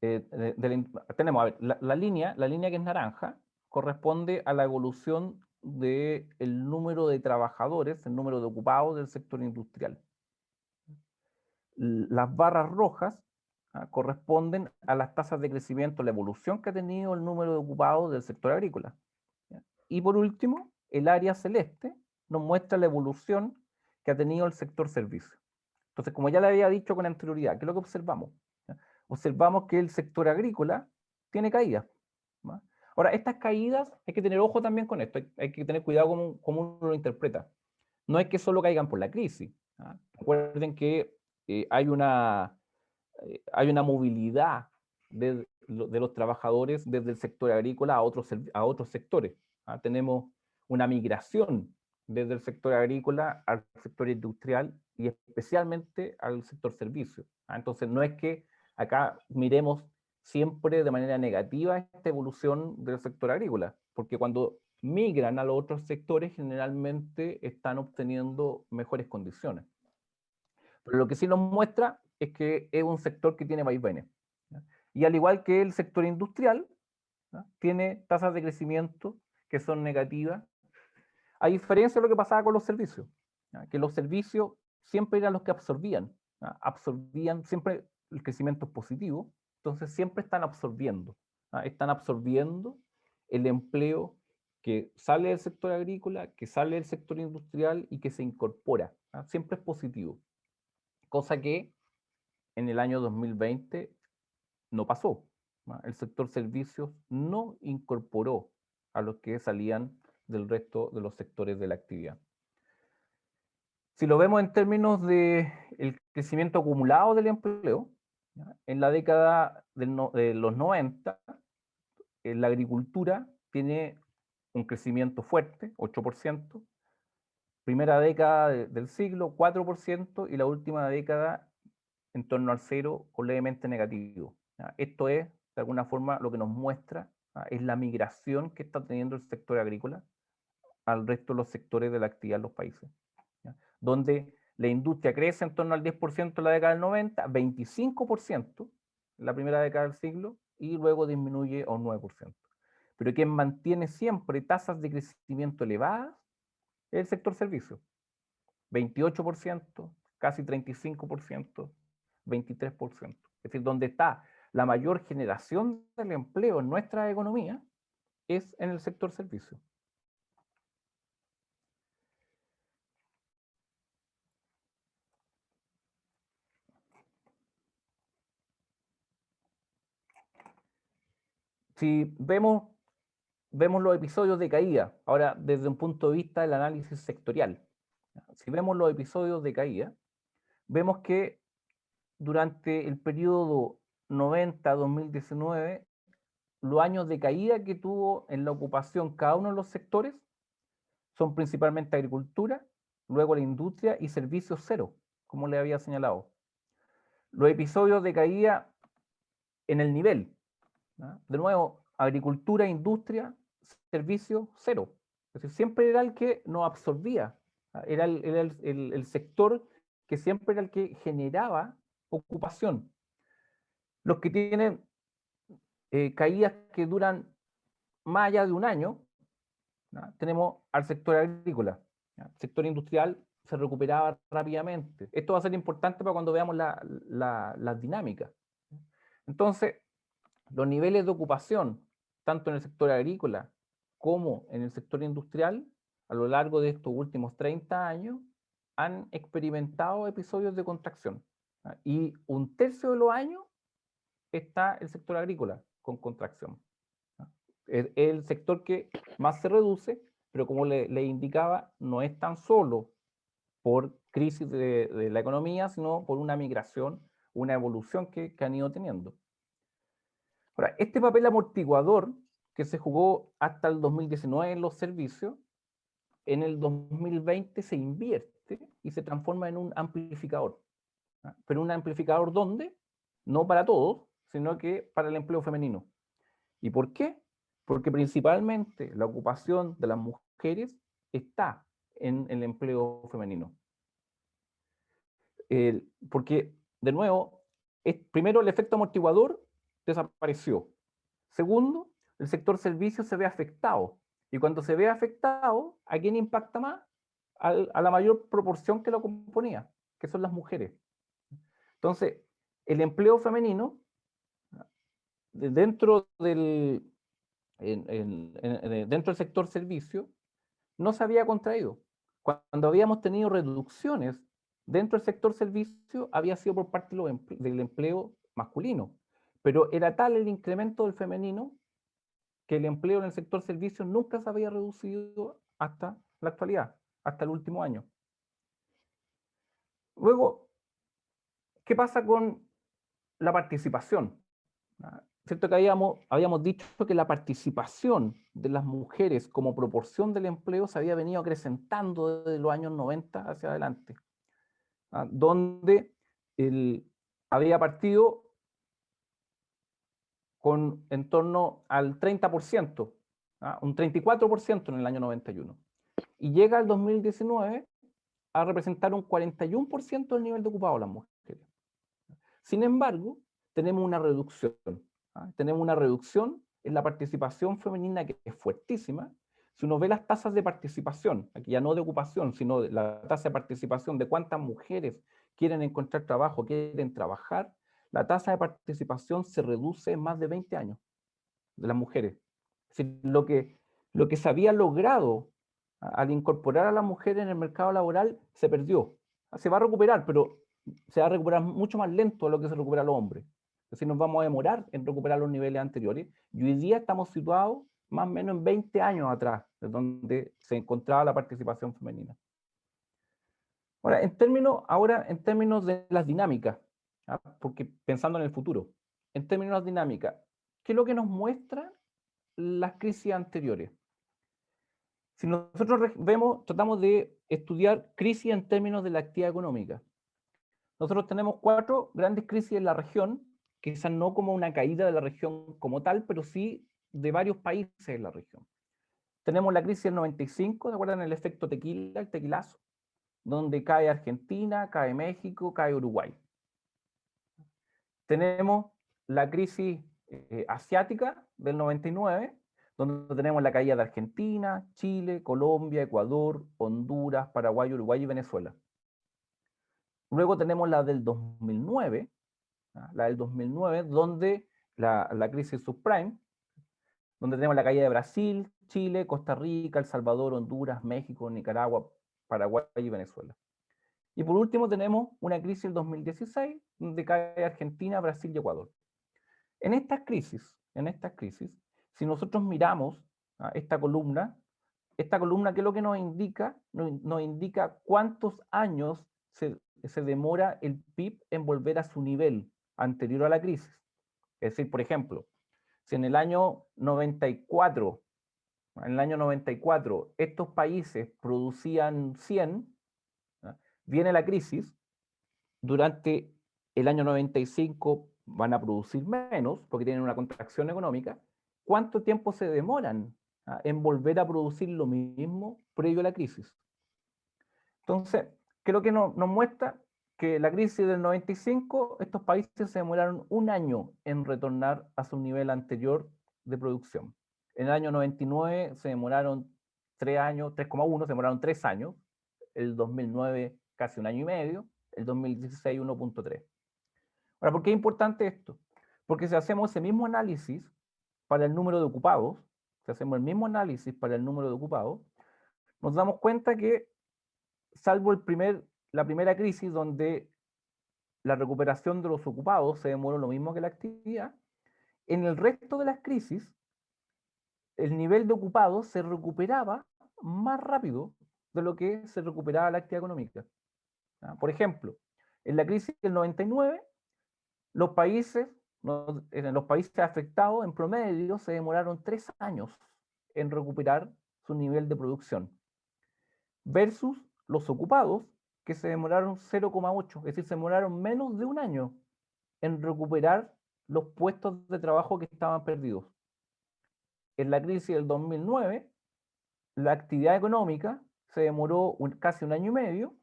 tenemos, a ver, la línea que es naranja corresponde a la evolución del número de trabajadores, el número de ocupados del sector industrial. Las barras rojas corresponden a las tasas de crecimiento, la evolución que ha tenido el número de ocupados del sector agrícola. Y por último, el área celeste nos muestra la evolución que ha tenido el sector servicio. Entonces, como ya le había dicho con anterioridad, ¿qué es lo que observamos? Observamos que el sector agrícola tiene caídas. Ahora, estas caídas hay que tener ojo también con esto, hay que tener cuidado cómo uno lo interpreta. No es que solo caigan por la crisis. Recuerden que hay una movilidad de los trabajadores desde el sector agrícola a otros sectores. Tenemos una migración desde el sector agrícola al sector industrial y especialmente al sector servicio. Entonces no es que acá miremos siempre de manera negativa esta evolución del sector agrícola, porque cuando migran a los otros sectores generalmente están obteniendo mejores condiciones. Pero lo que sí nos muestra es que es un sector que tiene vaivenes. Y al igual que el sector industrial, tiene tasas de crecimiento que son negativas, a diferencia de lo que pasaba con los servicios, que los servicios siempre eran los que absorbían siempre el crecimiento es positivo, entonces siempre están absorbiendo el empleo que sale del sector agrícola, que sale del sector industrial y que se incorpora, siempre es positivo, cosa que en el año 2020 no pasó. El sector servicios no incorporó a los que salían del resto de los sectores de la actividad. Si lo vemos en términos del crecimiento acumulado del empleo, en la década de los 90, la agricultura tiene un crecimiento fuerte, 8%, primera década del siglo, 4%, y la última década en torno al 0 o levemente negativo. Esto es, de alguna forma, lo que nos muestra es la migración que está teniendo el sector agrícola al resto de los sectores de la actividad en los países, donde la industria crece en torno al 10% en la década del 90, 25% en la primera década del siglo, y luego disminuye a un 9%. Pero quien mantiene siempre tasas de crecimiento elevadas es el sector servicios, 28%, casi 35%, 23%. Es decir, donde está la mayor generación del empleo en nuestra economía es en el sector servicios. Si vemos los episodios de caída, ahora desde un punto de vista del análisis sectorial, si vemos los episodios de caída, vemos que durante el periodo 90-2019, los años de caída que tuvo en la ocupación cada uno de los sectores son principalmente agricultura, luego la industria y servicios cero, como le había señalado. Los episodios de caída en el nivel, de nuevo, agricultura, industria, servicios cero. Es decir, siempre era el que nos absorbía, era el sector que siempre era el que generaba ocupación. Los que tienen caídas que duran más allá de un año, tenemos al sector agrícola. El sector industrial se recuperaba rápidamente. Esto va a ser importante para cuando veamos las dinámicas. Entonces, los niveles de ocupación, tanto en el sector agrícola como en el sector industrial, a lo largo de estos últimos 30 años, han experimentado episodios de contracción. Y un tercio de los años está el sector agrícola con contracción. Es el sector que más se reduce, pero como le indicaba, no es tan solo por crisis de la economía, sino por una migración, una evolución que han ido teniendo. Ahora, este papel amortiguador que se jugó hasta el 2019 en los servicios, en el 2020 se invierte y se transforma en un amplificador. Pero un amplificador ¿dónde? No para todos, sino que para el empleo femenino. ¿Y por qué? Porque principalmente la ocupación de las mujeres está en el empleo femenino. Porque, de nuevo, primero el efecto amortiguador desapareció. Segundo, el sector servicios se ve afectado. Y cuando se ve afectado, ¿a quién impacta más? A la mayor proporción que lo componía, que son las mujeres. Entonces, el empleo femenino, dentro del sector servicio, no se había contraído. Cuando habíamos tenido reducciones dentro del sector servicio, había sido por parte del empleo masculino. Pero era tal el incremento del femenino que el empleo en el sector servicio nunca se había reducido hasta la actualidad, hasta el último año. Luego, ¿qué pasa con la participación? ¿Cierto que habíamos dicho que la participación de las mujeres como proporción del empleo se había venido acrecentando desde los años 90 hacia adelante? Donde había partido con en torno al 30%, un 34% en el año 91. Y llega al 2019 a representar un 41% del nivel de ocupado de las mujeres. Sin embargo, tenemos una reducción. Tenemos una reducción en la participación femenina que es fuertísima. Si uno ve las tasas de participación, aquí ya no de ocupación, sino de la tasa de participación de cuántas mujeres quieren encontrar trabajo, quieren trabajar, la tasa de participación se reduce en más de 20 años de las mujeres. Es decir, lo que se había logrado al incorporar a las mujeres en el mercado laboral se perdió. Se va a recuperar, pero se va a recuperar mucho más lento de lo que se recupera a los hombres. Es decir, nos vamos a demorar en recuperar los niveles anteriores. Y hoy día estamos situados más o menos en 20 años atrás, de donde se encontraba la participación femenina. Ahora, en términos de las dinámicas, porque pensando en el futuro, en términos de las dinámicas, ¿qué es lo que nos muestra las crisis anteriores? Si nosotros tratamos de estudiar crisis en términos de la actividad económica, nosotros tenemos 4 grandes crisis en la región, quizás no como una caída de la región como tal, pero sí de varios países en la región. Tenemos la crisis del 95, ¿se acuerdan el efecto tequila, el tequilazo? Donde cae Argentina, cae México, cae Uruguay. Tenemos la crisis asiática del 99, donde tenemos la caída de Argentina, Chile, Colombia, Ecuador, Honduras, Paraguay, Uruguay y Venezuela. Luego tenemos la del 2009, donde la crisis subprime, donde tenemos la caída de Brasil, Chile, Costa Rica, El Salvador, Honduras, México, Nicaragua, Paraguay y Venezuela. Y por último tenemos una crisis del 2016, donde cae Argentina, Brasil y Ecuador. En estas crisis, si nosotros miramos esta columna, ¿qué es lo que nos indica? Nos indica cuántos años se demora el PIB en volver a su nivel anterior a la crisis. Es decir, por ejemplo, si en el año 94, estos países producían 100, viene la crisis, durante el año 95 van a producir menos, porque tienen una contracción económica. ¿Cuánto tiempo se demoran en volver a producir lo mismo previo a la crisis? Entonces, creo que nos muestra que la crisis del 95, estos países se demoraron 1 año en retornar a su nivel anterior de producción. En el año 99 se demoraron 3 años, 3,1, se demoraron 3 años. El 2009 casi 1 año y medio. El 2016 1,3. Ahora, ¿por qué es importante esto? Porque si hacemos ese mismo análisis para el número de ocupados, si hacemos el mismo análisis para el número de ocupados, nos damos cuenta que, salvo la primera crisis donde la recuperación de los ocupados se demoró lo mismo que la actividad, en el resto de las crisis, el nivel de ocupados se recuperaba más rápido de lo que se recuperaba la actividad económica. Por ejemplo, en la crisis del 99, los países afectados en promedio se demoraron 3 años en recuperar su nivel de producción, versus los ocupados, que se demoraron 0,8, es decir, se demoraron menos de un año en recuperar los puestos de trabajo que estaban perdidos. En la crisis del 2009, la actividad económica se demoró casi un año y medio,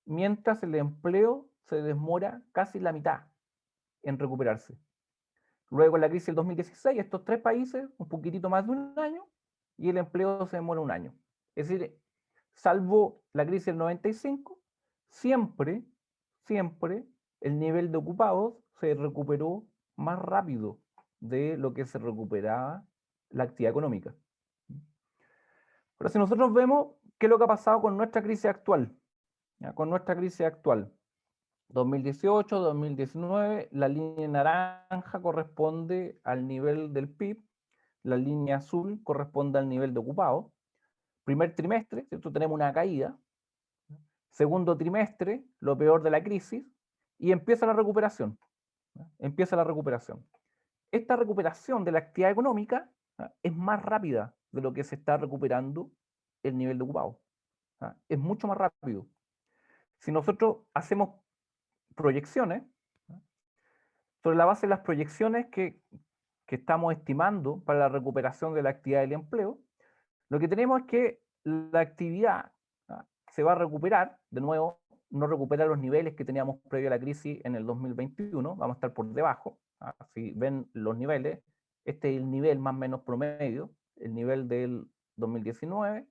mientras el empleo se demora casi la mitad en recuperarse. Luego en la crisis del 2016, estos 3 países, un poquitito más de un año, y el empleo se demora un año. Es decir, salvo la crisis del 95, siempre el nivel de ocupados se recuperó más rápido de lo que se recuperaba la actividad económica. Pero si nosotros vemos qué es lo que ha pasado con nuestra crisis actual, con nuestra crisis actual, 2018, 2019, la línea naranja corresponde al nivel del PIB, la línea azul corresponde al nivel de ocupados. Primer trimestre, ¿cierto? Tenemos una caída. Segundo trimestre, lo peor de la crisis, y empieza la recuperación. Empieza la recuperación. Esta recuperación de la actividad económica es más rápida de lo que se está recuperando el nivel de ocupados. Es mucho más rápido. Si nosotros hacemos proyecciones, sobre la base de las proyecciones que estamos estimando para la recuperación de la actividad del empleo, lo que tenemos es que la actividad se va a recuperar, de nuevo, no recupera los niveles que teníamos previo a la crisis en el 2021, vamos a estar por debajo. Si ven los niveles, este es el nivel más o menos promedio, el nivel del 2019,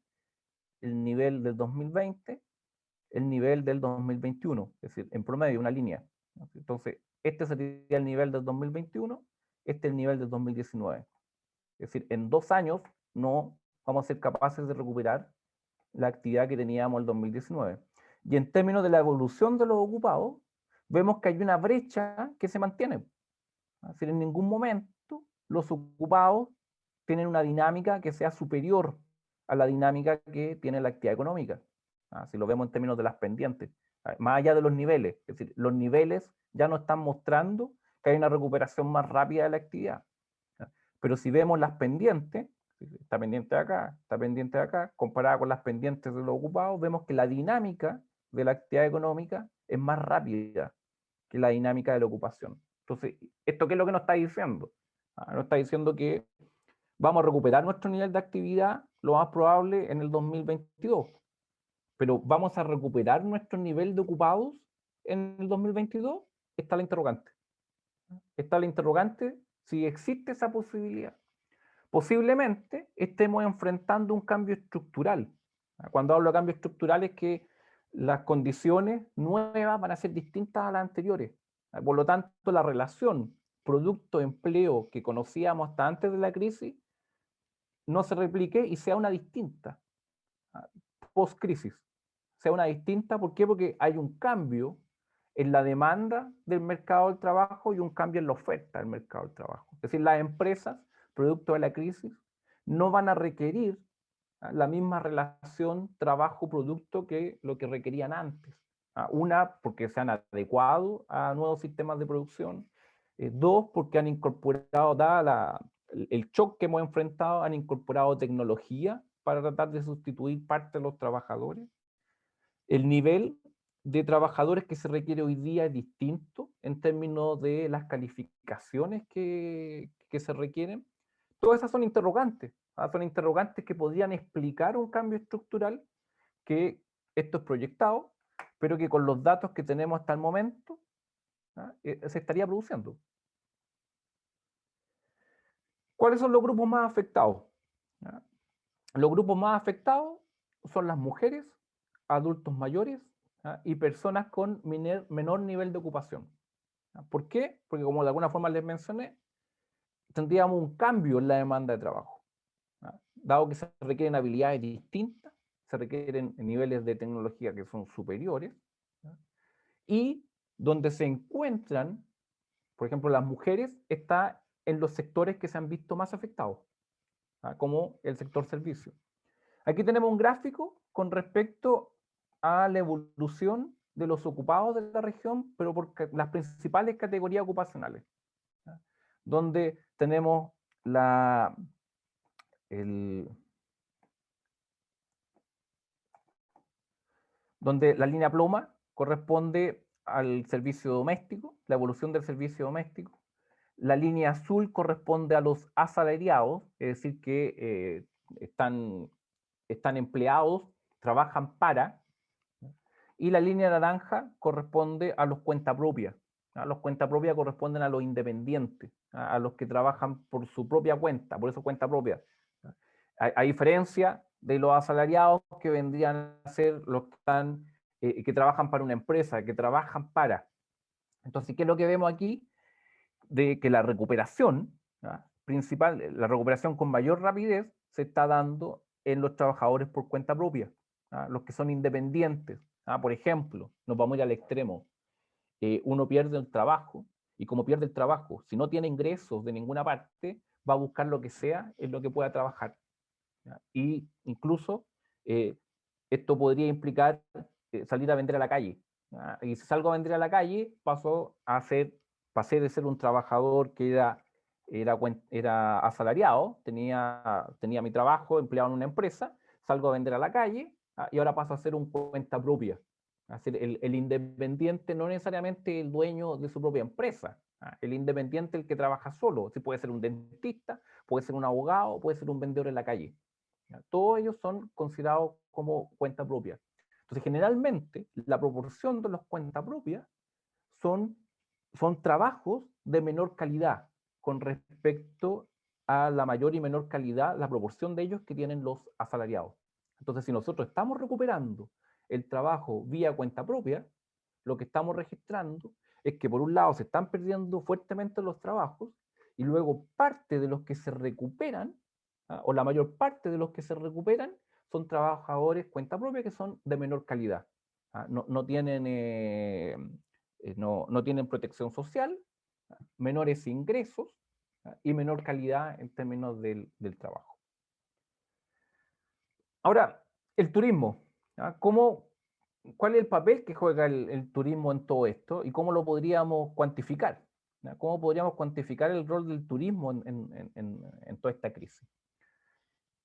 el nivel del 2020, el nivel del 2021, es decir, en promedio una línea. Entonces, este sería el nivel del 2021, este es el nivel del 2019. Es decir, en 2 años no vamos a ser capaces de recuperar la actividad que teníamos el 2019. Y en términos de la evolución de los ocupados, vemos que hay una brecha que se mantiene. Es decir, en ningún momento los ocupados tienen una dinámica que sea superior a la dinámica que tiene la actividad económica. Si lo vemos en términos de las pendientes, más allá de los niveles, es decir, los niveles ya no están mostrando que hay una recuperación más rápida de la actividad. Pero si vemos las pendientes, está pendiente de acá, comparada con las pendientes de los ocupados, vemos que la dinámica de la actividad económica es más rápida que la dinámica de la ocupación. Entonces, ¿esto qué es lo que nos está diciendo? Nos está diciendo que vamos a recuperar nuestro nivel de actividad, lo más probable, en el 2022. Pero ¿vamos a recuperar nuestro nivel de ocupados en el 2022? Está la interrogante. Está la interrogante si existe esa posibilidad. Posiblemente estemos enfrentando un cambio estructural. Cuando hablo de cambio estructural es que las condiciones nuevas van a ser distintas a las anteriores. Por lo tanto, la relación producto-empleo que conocíamos hasta antes de la crisis no se replique y sea una distinta post-crisis. Sea una distinta, ¿por qué? Porque hay un cambio en la demanda del mercado del trabajo y un cambio en la oferta del mercado del trabajo. Es decir, las empresas, producto de la crisis, no van a requerir la misma relación trabajo-producto que lo que requerían antes. Una, porque se han adecuado a nuevos sistemas de producción. Dos, porque han incorporado, dada el shock que hemos enfrentado, han incorporado tecnología para tratar de sustituir parte de los trabajadores. El nivel de trabajadores que se requiere hoy día es distinto en términos de las calificaciones que se requieren. Todas esas son interrogantes que podrían explicar un cambio estructural, que esto es proyectado, pero que con los datos que tenemos hasta el momento se estaría produciendo. ¿Cuáles son los grupos más afectados? Los grupos más afectados son las mujeres, adultos mayores y personas con menor nivel de ocupación. ¿Por qué? Porque como de alguna forma les mencioné, tendríamos un cambio en la demanda de trabajo. Dado que se requieren habilidades distintas, se requieren niveles de tecnología que son superiores, y donde se encuentran, por ejemplo, las mujeres, está en los sectores que se han visto más afectados, como el sector servicio. Aquí tenemos un gráfico con respecto a la evolución de los ocupados de la región, pero por las principales categorías ocupacionales, donde tenemos donde la línea ploma corresponde al servicio doméstico, la evolución del servicio doméstico. La línea azul corresponde a los asalariados, es decir, que están empleados, trabajan para. Y la línea naranja corresponde a los cuentapropias. Los cuentapropias corresponden a los independientes, a los que trabajan por su propia cuenta, por eso cuenta propia. A diferencia de los asalariados, que vendrían a ser los que están, que trabajan para una empresa, que trabajan para. Entonces, ¿qué es lo que vemos aquí? De que la recuperación principal, la recuperación con mayor rapidez, se está dando en los trabajadores por cuenta propia, los que son independientes. Por ejemplo, nos vamos a ir al extremo. Uno pierde el trabajo, y como pierde el trabajo, si no tiene ingresos de ninguna parte, va a buscar lo que sea en lo que pueda trabajar. Y incluso esto podría implicar salir a vender a la calle. Y si salgo a vender a la calle, pasé de ser un trabajador que era asalariado, tenía mi trabajo, empleado en una empresa, salgo a vender a la calle, y ahora paso a ser un cuenta propia. El independiente no necesariamente el dueño de su propia empresa. El independiente el que trabaja solo. Puede ser un dentista, puede ser un abogado, puede ser un vendedor en la calle. Todos ellos son considerados como cuenta propia. Entonces, generalmente, la proporción de los cuentas propias son trabajos de menor calidad con respecto a la mayor y menor calidad, la proporción de ellos que tienen los asalariados. Entonces, si nosotros estamos recuperando el trabajo vía cuenta propia, lo que estamos registrando es que por un lado se están perdiendo fuertemente los trabajos, y luego parte de los que se recuperan, o la mayor parte de los que se recuperan, son trabajadores cuenta propia que son de menor calidad. No tienen no tienen protección social, menores ingresos y menor calidad en términos del trabajo. Ahora, el turismo. ¿Cuál es el papel que juega el turismo en todo esto y cómo lo podríamos cuantificar? ¿Cómo podríamos cuantificar el rol del turismo en toda esta crisis?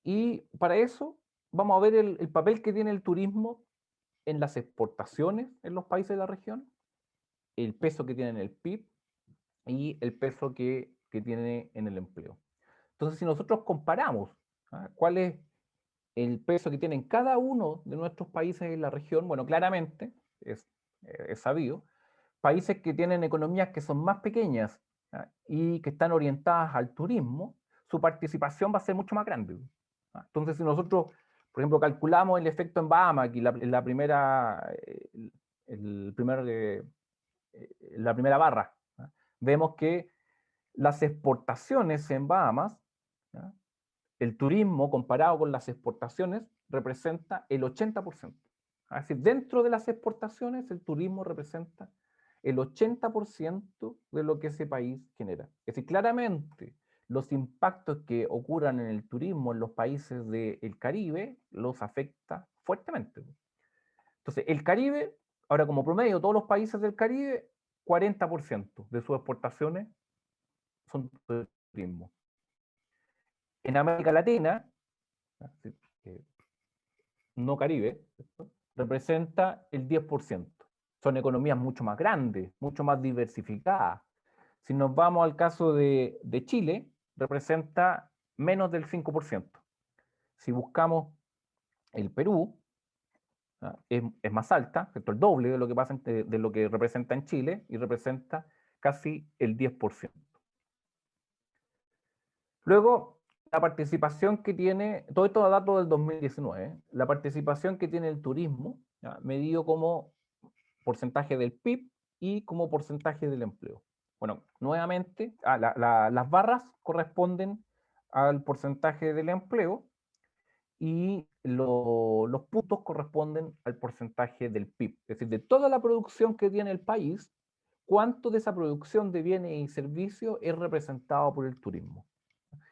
Y para eso vamos a ver el papel que tiene el turismo en las exportaciones en los países de la región, el peso que tiene en el PIB y el peso que tiene en el empleo. Entonces, si nosotros comparamos cuál es el peso que tienen cada uno de nuestros países en la región, bueno, claramente es sabido, países que tienen economías que son más pequeñas y que están orientadas al turismo, su participación va a ser mucho más grande. Entonces, si nosotros, por ejemplo, calculamos el efecto en Bahamas, aquí la primera barra, vemos que las exportaciones en Bahamas, el turismo comparado con las exportaciones representa el 80%. Es decir, dentro de las exportaciones el turismo representa el 80% de lo que ese país genera. Es decir, claramente los impactos que ocurran en el turismo en los países del Caribe los afecta fuertemente. Entonces, el Caribe, ahora como promedio, todos los países del Caribe, 40% de sus exportaciones son de turismo. En América Latina, no Caribe, representa el 10%. Son economías mucho más grandes, mucho más diversificadas. Si nos vamos al caso de Chile, representa menos del 5%. Si buscamos el Perú, es más alta, el doble de lo que pasa de lo que representa en Chile, y representa casi el 10%. Luego, la participación que tiene, todo esto es datos del 2019, la participación que tiene el turismo, medido como porcentaje del PIB y como porcentaje del empleo. Bueno, nuevamente, las barras corresponden al porcentaje del empleo y los puntos corresponden al porcentaje del PIB. Es decir, de toda la producción que tiene el país, cuánto de esa producción de bienes y servicios es representado por el turismo.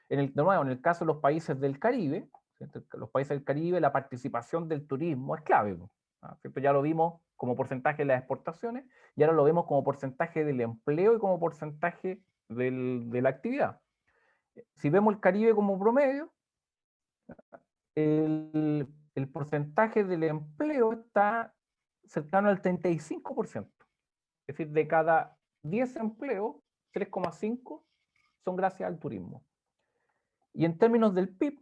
De nuevo, en el caso de los países del Caribe, ¿cierto? Los países del Caribe, la participación del turismo es clave, ¿cierto? Ya lo vimos como porcentaje de las exportaciones, y ahora lo vemos como porcentaje del empleo y como porcentaje de la actividad. Si vemos el Caribe como promedio, el porcentaje del empleo está cercano al 35%. Es decir, de cada 10 empleos, 3,5 son gracias al turismo. Y en términos del PIB,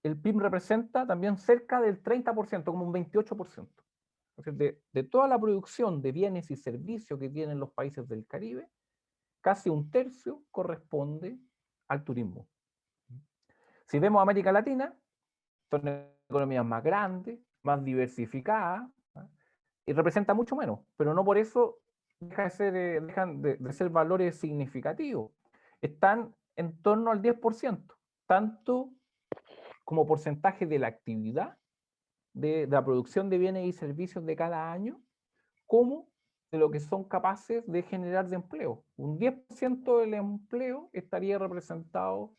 el PIB representa también cerca del 30%, como un 28%. Es decir, de toda la producción de bienes y servicios que tienen los países del Caribe, casi un tercio corresponde al turismo. Si vemos América Latina, son economías más grandes, más diversificadas, y representa mucho menos, pero no por eso dejan de ser valores significativos. Están en torno al 10%, tanto como porcentaje de la actividad, de la producción de bienes y servicios de cada año, como de lo que son capaces de generar de empleo. Un 10% del empleo estaría representado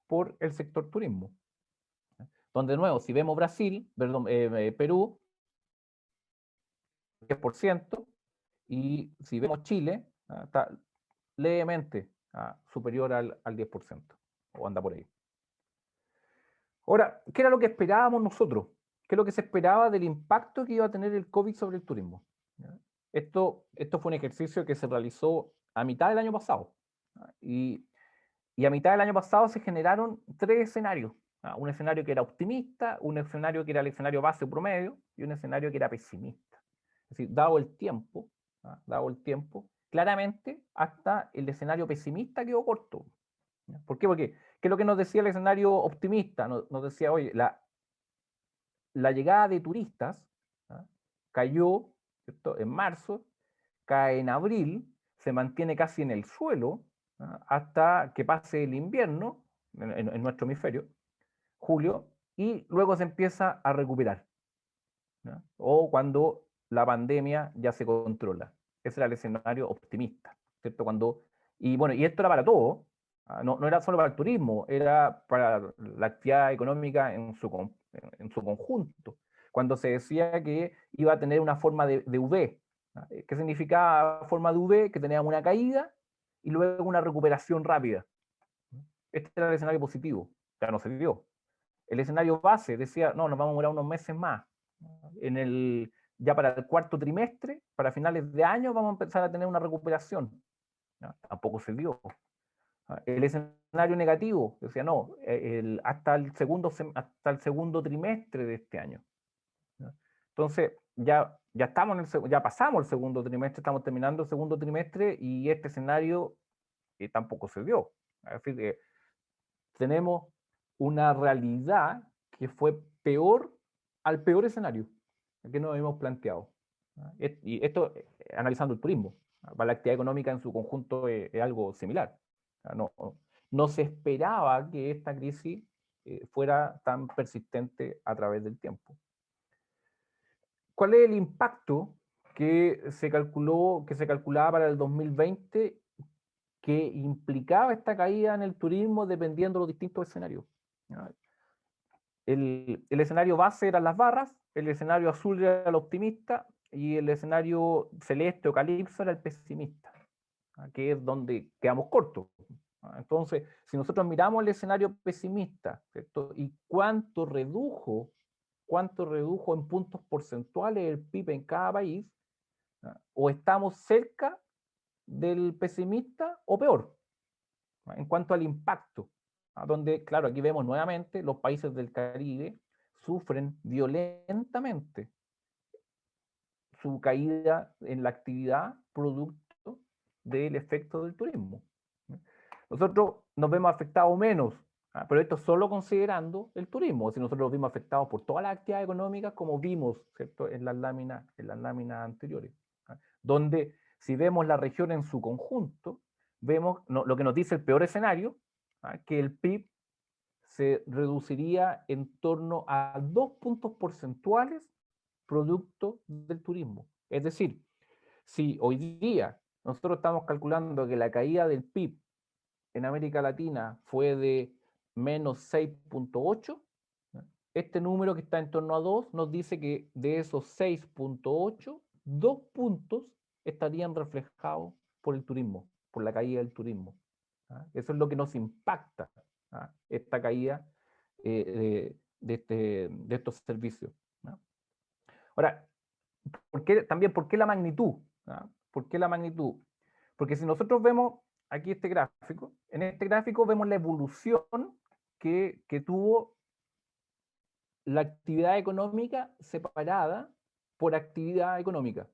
por el sector turismo. Donde, de nuevo, si vemos Brasil, perdón, Perú, 10%, y si vemos Chile, está levemente superior al 10%, o anda por ahí. Ahora, ¿qué era lo que esperábamos nosotros? ¿Qué es lo que se esperaba del impacto que iba a tener el COVID sobre el turismo? Esto fue un ejercicio que se realizó a mitad del año pasado. Y a mitad del año pasado se generaron 3 escenarios. Un escenario que era optimista, un escenario que era el escenario base promedio y un escenario que era pesimista. Es decir, dado el tiempo, claramente hasta el escenario pesimista quedó corto. ¿Por qué? Porque, ¿qué es lo que nos decía el escenario optimista? Nos decía, oye, la llegada de turistas cayó, ¿cierto?, en marzo, cae en abril, se mantiene casi en el suelo hasta que pase el invierno en nuestro hemisferio, julio, y luego se empieza a recuperar, o cuando la pandemia ya se controla. Ese era el escenario optimista, ¿cierto? Y bueno, y esto era para todo, no era solo para el turismo, era para la actividad económica en su conjunto. Cuando se decía que iba a tener una forma de V, ¿qué significaba forma de V? Que teníamos una caída y luego una recuperación rápida. Este era el escenario positivo, ya no se dio. El escenario base decía, no, nos vamos a demorar unos meses más. Ya para el cuarto trimestre, para finales de año, vamos a empezar a tener una recuperación. Tampoco se dio. El escenario negativo decía, no, hasta el segundo trimestre de este año. Entonces, ya pasamos el segundo trimestre, estamos terminando el segundo trimestre y este escenario tampoco se dio. Es decir, tenemos una realidad que fue peor al peor escenario que nos habíamos planteado. Y esto analizando el turismo. Para la actividad económica en su conjunto es algo similar. No se esperaba que esta crisis fuera tan persistente a través del tiempo. ¿Cuál es el impacto que se calculaba para el 2020 que implicaba esta caída en el turismo dependiendo de los distintos escenarios? El escenario base eran las barras, el escenario azul era el optimista y el escenario celeste o calipso era el pesimista, que es donde quedamos cortos. Entonces, si nosotros miramos el escenario pesimista, ¿cierto?, y cuánto redujo en puntos porcentuales el PIB en cada país, o estamos cerca del pesimista o peor, en cuanto al impacto, donde, claro, aquí vemos nuevamente los países del Caribe sufren violentamente su caída en la actividad producto del efecto del turismo. Nosotros nos vemos afectados menos, pero esto solo considerando el turismo. Si nosotros nos vimos afectados por todas las actividades económicas, como vimos, ¿cierto?, en las láminas anteriores, donde Si vemos la región en su conjunto, vemos lo que nos dice el peor escenario, que el PIB se reduciría en torno a 2 puntos porcentuales producto del turismo. Es decir, si hoy día nosotros estamos calculando que la caída del PIB en América Latina fue de menos 6.8, este número que está en torno a 2 nos dice que de esos 6.8, 2 puntos estarían reflejados por el turismo, por la caída del turismo. Eso es lo que nos impacta, esta caída de estos servicios. Ahora, ¿por qué la magnitud? ¿Por qué la magnitud? Porque si nosotros vemos aquí este gráfico, en este gráfico vemos la evolución que tuvo la actividad económica separada por actividad económica,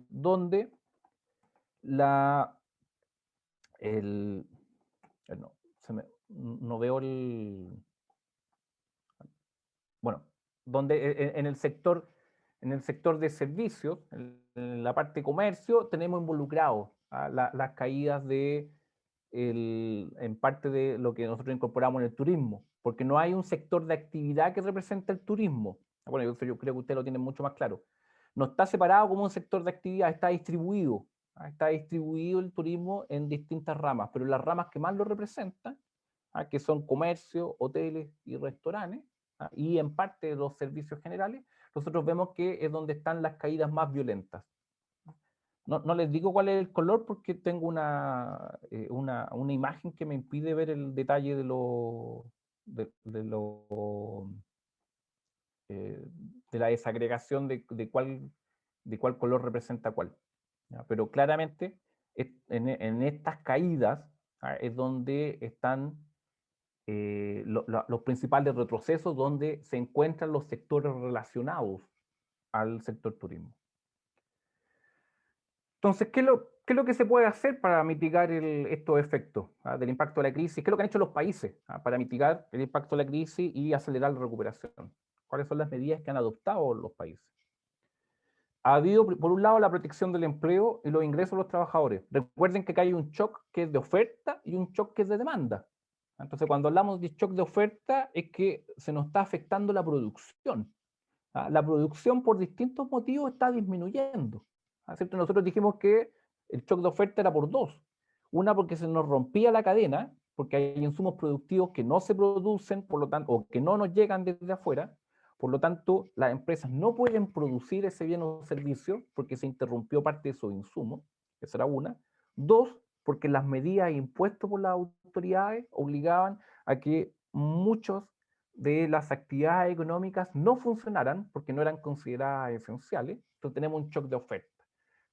donde no veo bueno, donde en el sector de servicios, en la parte de comercio, tenemos involucrados las caídas en parte de lo que nosotros incorporamos en el turismo, porque no hay un sector de actividad que represente el turismo. Bueno, yo creo que usted lo tiene mucho más claro. No está separado como un sector de actividad, está distribuido. Está distribuido el turismo en distintas ramas, pero las ramas que más lo representan, que son comercio, hoteles y restaurantes, y en parte de los servicios generales, nosotros vemos que es donde están las caídas más violentas. No les digo cuál es el color porque tengo una imagen que me impide ver el detalle de la desagregación de cuál color representa cuál. Pero claramente en estas caídas es donde están los principales retrocesos, donde se encuentran los sectores relacionados al sector turismo. Entonces, ¿qué es lo que se puede hacer para mitigar estos efectos del impacto de la crisis? ¿Qué es lo que han hecho los países para mitigar el impacto de la crisis y acelerar la recuperación? ¿Cuáles son las medidas que han adoptado los países? Ha habido, por un lado, la protección del empleo y los ingresos de los trabajadores. Recuerden que acá hay un shock que es de oferta y un shock que es de demanda. Entonces, cuando hablamos de shock de oferta, es que se nos está afectando la producción. La producción, por distintos motivos, está disminuyendo. ¿Cierto? Nosotros dijimos que el shock de oferta era por dos. Una, porque se nos rompía la cadena, porque hay insumos productivos que no se producen, por lo tanto, o que no nos llegan desde afuera. Por lo tanto, las empresas no pueden producir ese bien o servicio porque se interrumpió parte de esos insumos. Esa era una. Dos, porque las medidas impuestas por las autoridades obligaban a que muchos de las actividades económicas no funcionaran porque no eran consideradas esenciales. Entonces tenemos un shock de oferta,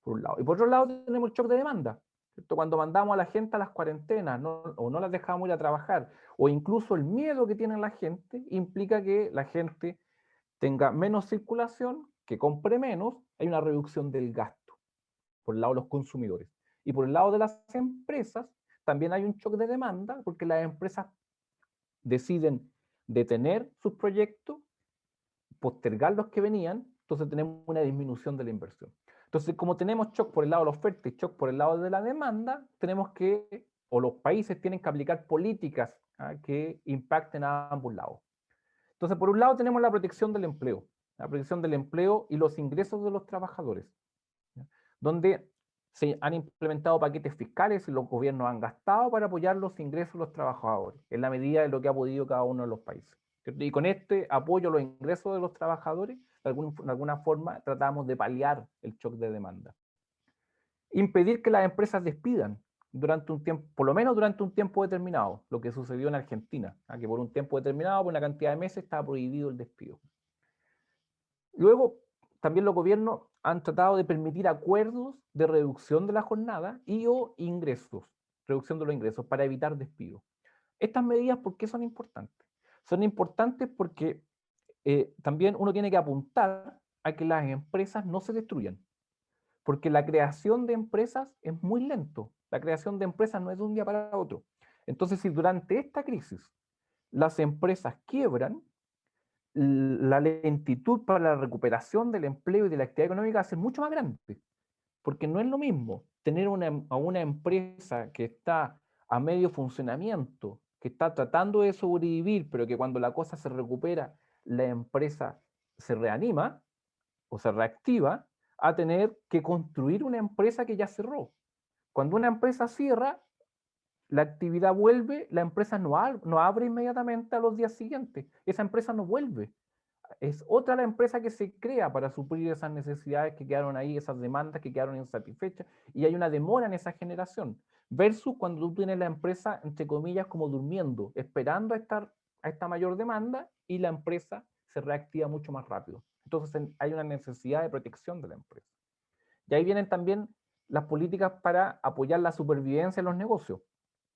por un lado. Y por otro lado tenemos el shock de demanda. ¿Cierto? Cuando mandamos a la gente a las cuarentenas o no las dejamos ir a trabajar, o incluso el miedo que tiene la gente, implica que la gente tenga menos circulación, que compre menos, hay una reducción del gasto, por el lado de los consumidores. Y por el lado de las empresas, también hay un shock de demanda, porque las empresas deciden detener sus proyectos, postergar los que venían, entonces tenemos una disminución de la inversión. Entonces, como tenemos shock por el lado de la oferta y shock por el lado de la demanda, tenemos que, o los países tienen que aplicar políticas que impacten a ambos lados. Entonces, por un lado tenemos la protección del empleo y los ingresos de los trabajadores, donde se han implementado paquetes fiscales y los gobiernos han gastado para apoyar los ingresos de los trabajadores, en la medida de lo que ha podido cada uno de los países. Y con este apoyo a los ingresos de los trabajadores, de alguna forma tratamos de paliar el shock de demanda. Impedir que las empresas despidan durante un tiempo, por lo menos durante un tiempo determinado, lo que sucedió en Argentina, que por un tiempo determinado, por una cantidad de meses, estaba prohibido el despido. Luego, también los gobiernos han tratado de permitir acuerdos de reducción de la jornada y o ingresos, reducción de los ingresos, para evitar despidos. Estas medidas, ¿por qué son importantes? Son importantes porque también uno tiene que apuntar a que las empresas no se destruyan, porque la creación de empresas es muy lento. La creación de empresas no es de un día para otro. Entonces, si durante esta crisis las empresas quiebran, la lentitud para la recuperación del empleo y de la actividad económica va a ser mucho más grande. porque no es lo mismo tener a una empresa que está a medio funcionamiento, que está tratando de sobrevivir, pero que cuando la cosa se recupera, la empresa se reanima o se reactiva, a tener que construir una empresa que ya cerró. Cuando una empresa cierra, la actividad vuelve, la empresa no abre inmediatamente a los días siguientes. Esa empresa no vuelve. Es otra la empresa que se crea para suplir esas necesidades que quedaron ahí, esas demandas que quedaron insatisfechas, y hay una demora en esa generación. Versus cuando tú tienes la empresa, entre comillas, como durmiendo, esperando a esta mayor demanda, y la empresa se reactiva mucho más rápido. Entonces hay una necesidad de protección de la empresa. Y ahí vienen también las políticas para apoyar la supervivencia en los negocios,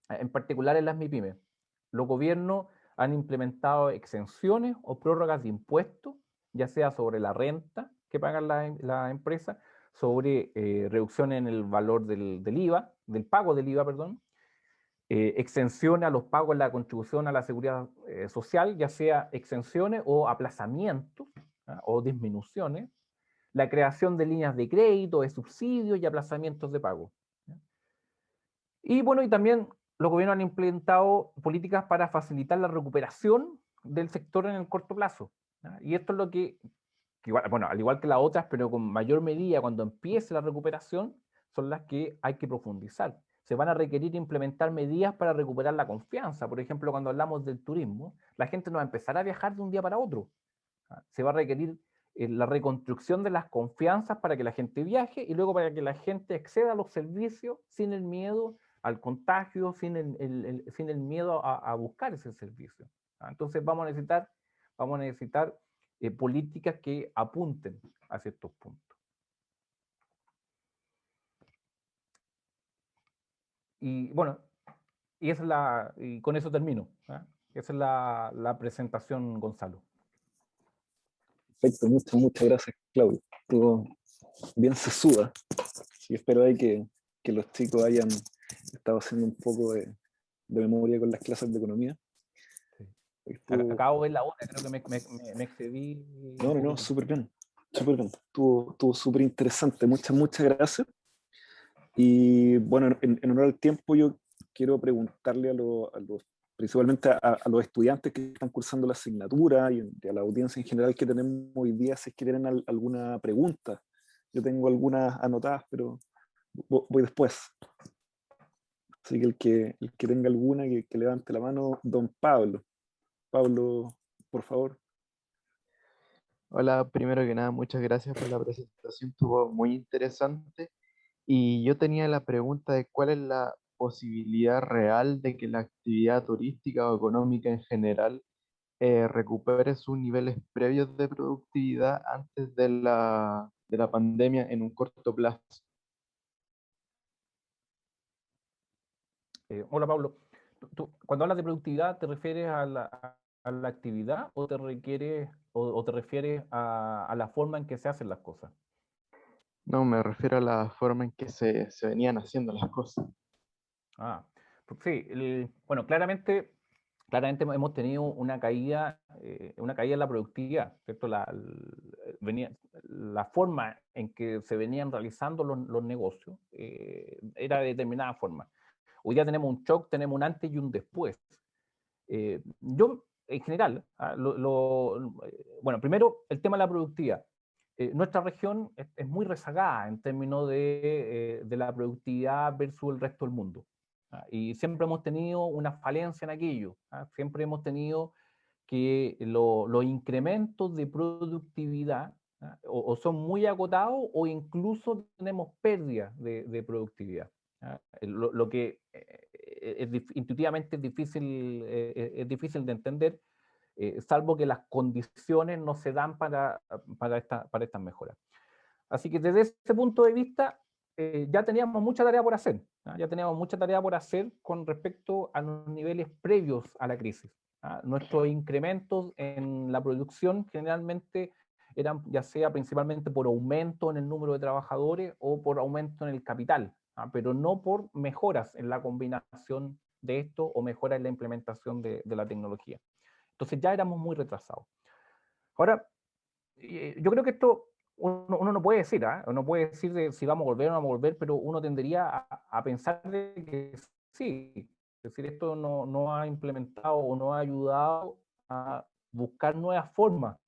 en particular en las MIPYMES. Los gobiernos han implementado exenciones o prórrogas de impuestos, ya sea sobre la renta que pagan la empresa, sobre reducción en el valor del IVA, del pago del IVA, perdón, exenciones a los pagos en la contribución a la seguridad social, ya sea exenciones o aplazamientos, o disminuciones, la creación de líneas de crédito, de subsidios y aplazamientos de pago. Y bueno, y también los gobiernos han implementado políticas para facilitar la recuperación del sector en el corto plazo. Y esto es lo que igual, bueno, al igual que las otras, pero con mayor medida cuando empiece la recuperación, son las que hay que profundizar. Se van a requerir implementar medidas para recuperar la confianza. Por ejemplo, cuando hablamos del turismo, la gente no va a empezar a viajar de un día para otro. Se va a requerir la reconstrucción de las confianzas para que la gente viaje y luego para que la gente acceda a los servicios sin el miedo al contagio, sin el miedo a buscar ese servicio. Entonces vamos a necesitar políticas que apunten hacia estos puntos. Y bueno, y con eso termino. Esa es la presentación, Gonzalo. Perfecto, muchas gracias, Claudio. Estuvo bien sesuda. Y espero ahí que los chicos hayan estado haciendo un poco de memoria con las clases de economía. Sí. Acabo de ver la hora, creo que me excedí. No, súper bien. Estuvo súper interesante. Muchas gracias. Y bueno, en honor al tiempo, yo quiero preguntarle principalmente a los estudiantes que están cursando la asignatura y a la audiencia en general que tenemos hoy día, si es que tienen alguna pregunta. Yo tengo algunas anotadas, pero voy después. Así que el que tenga alguna, que levante la mano. Don Pablo. Pablo, por favor. Hola, primero que nada, muchas gracias por la presentación, estuvo muy interesante. Y yo tenía la pregunta de cuál es la posibilidad real de que la actividad turística o económica en general recupere sus niveles previos de productividad antes de la pandemia en un corto plazo. Hola, Pablo. Cuando hablas de productividad, ¿te refieres a la actividad o te refieres a la forma en que se hacen las cosas? No, me refiero a la forma en que se venían haciendo las cosas. Pues sí, bueno, claramente hemos tenido una caída en la productividad, ¿cierto? La forma en que se venían realizando los negocios era de determinada forma. Hoy día tenemos un shock, tenemos un antes y un después. Yo, en general, bueno, primero el tema de la productividad. Nuestra región es muy rezagada en términos de la productividad versus el resto del mundo. Y siempre hemos tenido una falencia en aquello. Siempre hemos tenido que los incrementos de productividad o son muy acotados o incluso tenemos pérdida de productividad. Lo que intuitivamente es difícil de entender, salvo que las condiciones no se dan para estas mejoras. Así que desde ese punto de vista, ya teníamos mucha tarea por hacer. Ya teníamos mucha tarea por hacer con respecto a los niveles previos a la crisis. Nuestros incrementos en la producción generalmente eran ya sea principalmente por aumento en el número de trabajadores o por aumento en el capital, pero no por mejoras en la combinación de esto o mejoras en la implementación de la tecnología. Entonces ya éramos muy retrasados. Ahora, yo creo que esto uno no puede decir, uno puede decir de si vamos a volver o no vamos a volver, pero uno tendería a pensar de que sí. Es decir, esto no ha implementado o no ha ayudado a buscar nuevas formas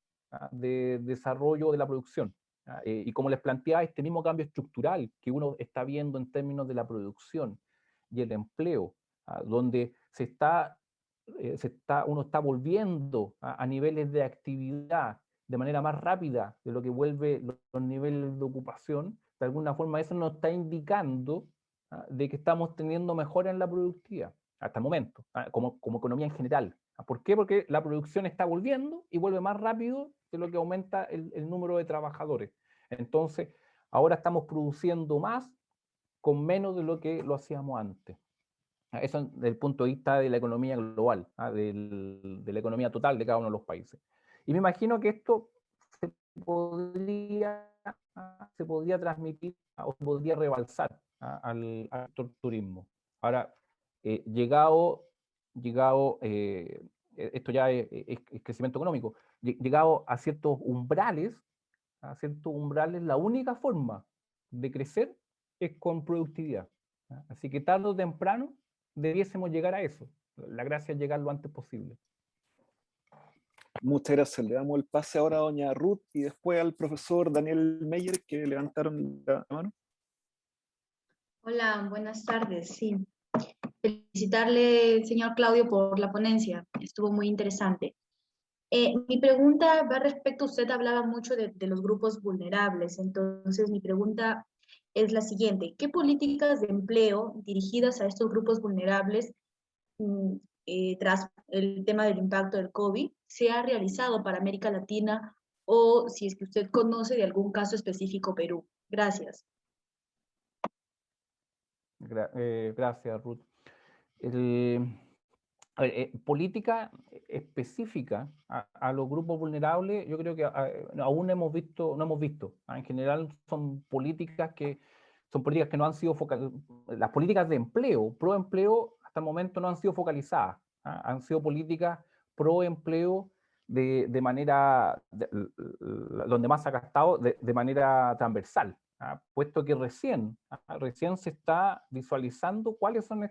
de desarrollo de la producción. Y como les planteaba, este mismo cambio estructural que uno está viendo en términos de la producción y el empleo, donde uno está volviendo a niveles de actividad de manera más rápida de lo que vuelve los niveles de ocupación, de alguna forma eso nos está indicando de que estamos teniendo mejora en la productividad, hasta el momento, como economía en general. ¿Por qué? Porque la producción está volviendo y vuelve más rápido de lo que aumenta el número de trabajadores. Entonces, ahora estamos produciendo más con menos de lo que lo hacíamos antes. Eso desde el punto de vista de la economía global, de la economía total de cada uno de los países. Y me imagino que esto se podría transmitir o se podría rebalsar al turismo. Ahora, llegado esto ya es crecimiento económico, llegado a ciertos umbrales, la única forma de crecer es con productividad. Así que tarde o temprano debiésemos llegar a eso. La gracia es llegar lo antes posible. Muchas gracias. Le damos el pase ahora a doña Ruth y después al profesor Daniel Meyer, que levantaron la mano. Hola, buenas tardes. Sí, felicitarle, señor Claudio, por la ponencia. Estuvo muy interesante. Mi pregunta va respecto, usted hablaba mucho de los grupos vulnerables, entonces mi pregunta es la siguiente. ¿Qué políticas de empleo dirigidas a estos grupos vulnerables tras el tema del impacto del COVID se ha realizado para América Latina o si es que usted conoce de algún caso específico Perú? Gracias. Gracias, Ruth. Política específica a los grupos vulnerables, yo creo que aún no hemos visto. En general son políticas que no han sido focalizadas. Las políticas de empleo, pro empleo, hasta el momento no han sido focalizadas. Han sido políticas pro empleo de manera, donde más se ha gastado, de manera transversal. Puesto que recién se está visualizando cuáles son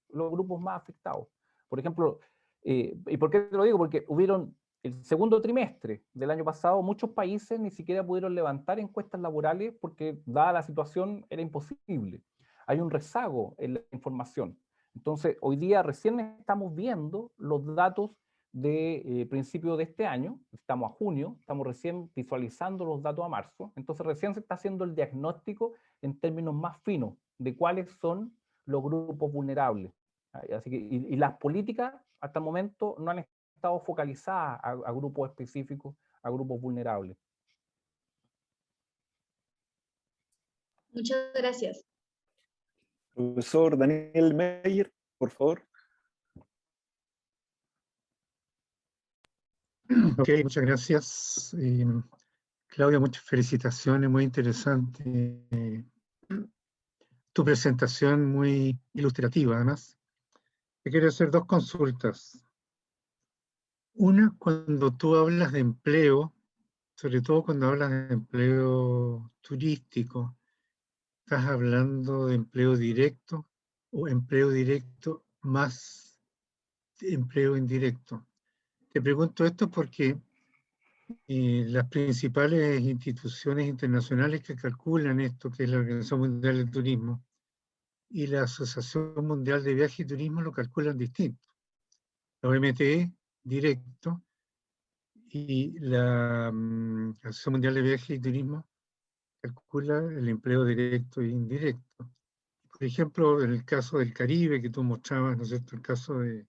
los grupos más afectados. Por ejemplo, ¿y por qué te lo digo? Porque hubieron el segundo trimestre del año pasado, muchos países ni siquiera pudieron levantar encuestas laborales porque, dada la situación, era imposible. Hay un rezago en la información. Entonces, hoy día recién estamos viendo los datos de principio de este año, estamos a junio, estamos recién visualizando los datos a marzo, entonces recién se está haciendo el diagnóstico en términos más finos de cuáles son los grupos vulnerables. Así que, y las políticas hasta el momento no han estado focalizadas a grupos específicos, a grupos vulnerables. Muchas gracias. Profesor Daniel Meyer, por favor. Ok, muchas gracias. Claudia, muchas felicitaciones, muy interesante. Tu presentación muy ilustrativa, además. Te quiero hacer dos consultas. Una, cuando tú hablas de empleo, sobre todo cuando hablas de empleo turístico, ¿estás hablando de empleo directo o empleo directo más empleo indirecto? Te pregunto esto porque las principales instituciones internacionales que calculan esto, que es la Organización Mundial del Turismo y la Asociación Mundial de Viaje y Turismo, lo calculan distinto. La OMT directo y la Asociación Mundial de Viaje y Turismo calcula el empleo directo e indirecto. Por ejemplo, en el caso del Caribe que tú mostrabas, ¿no es cierto? El caso de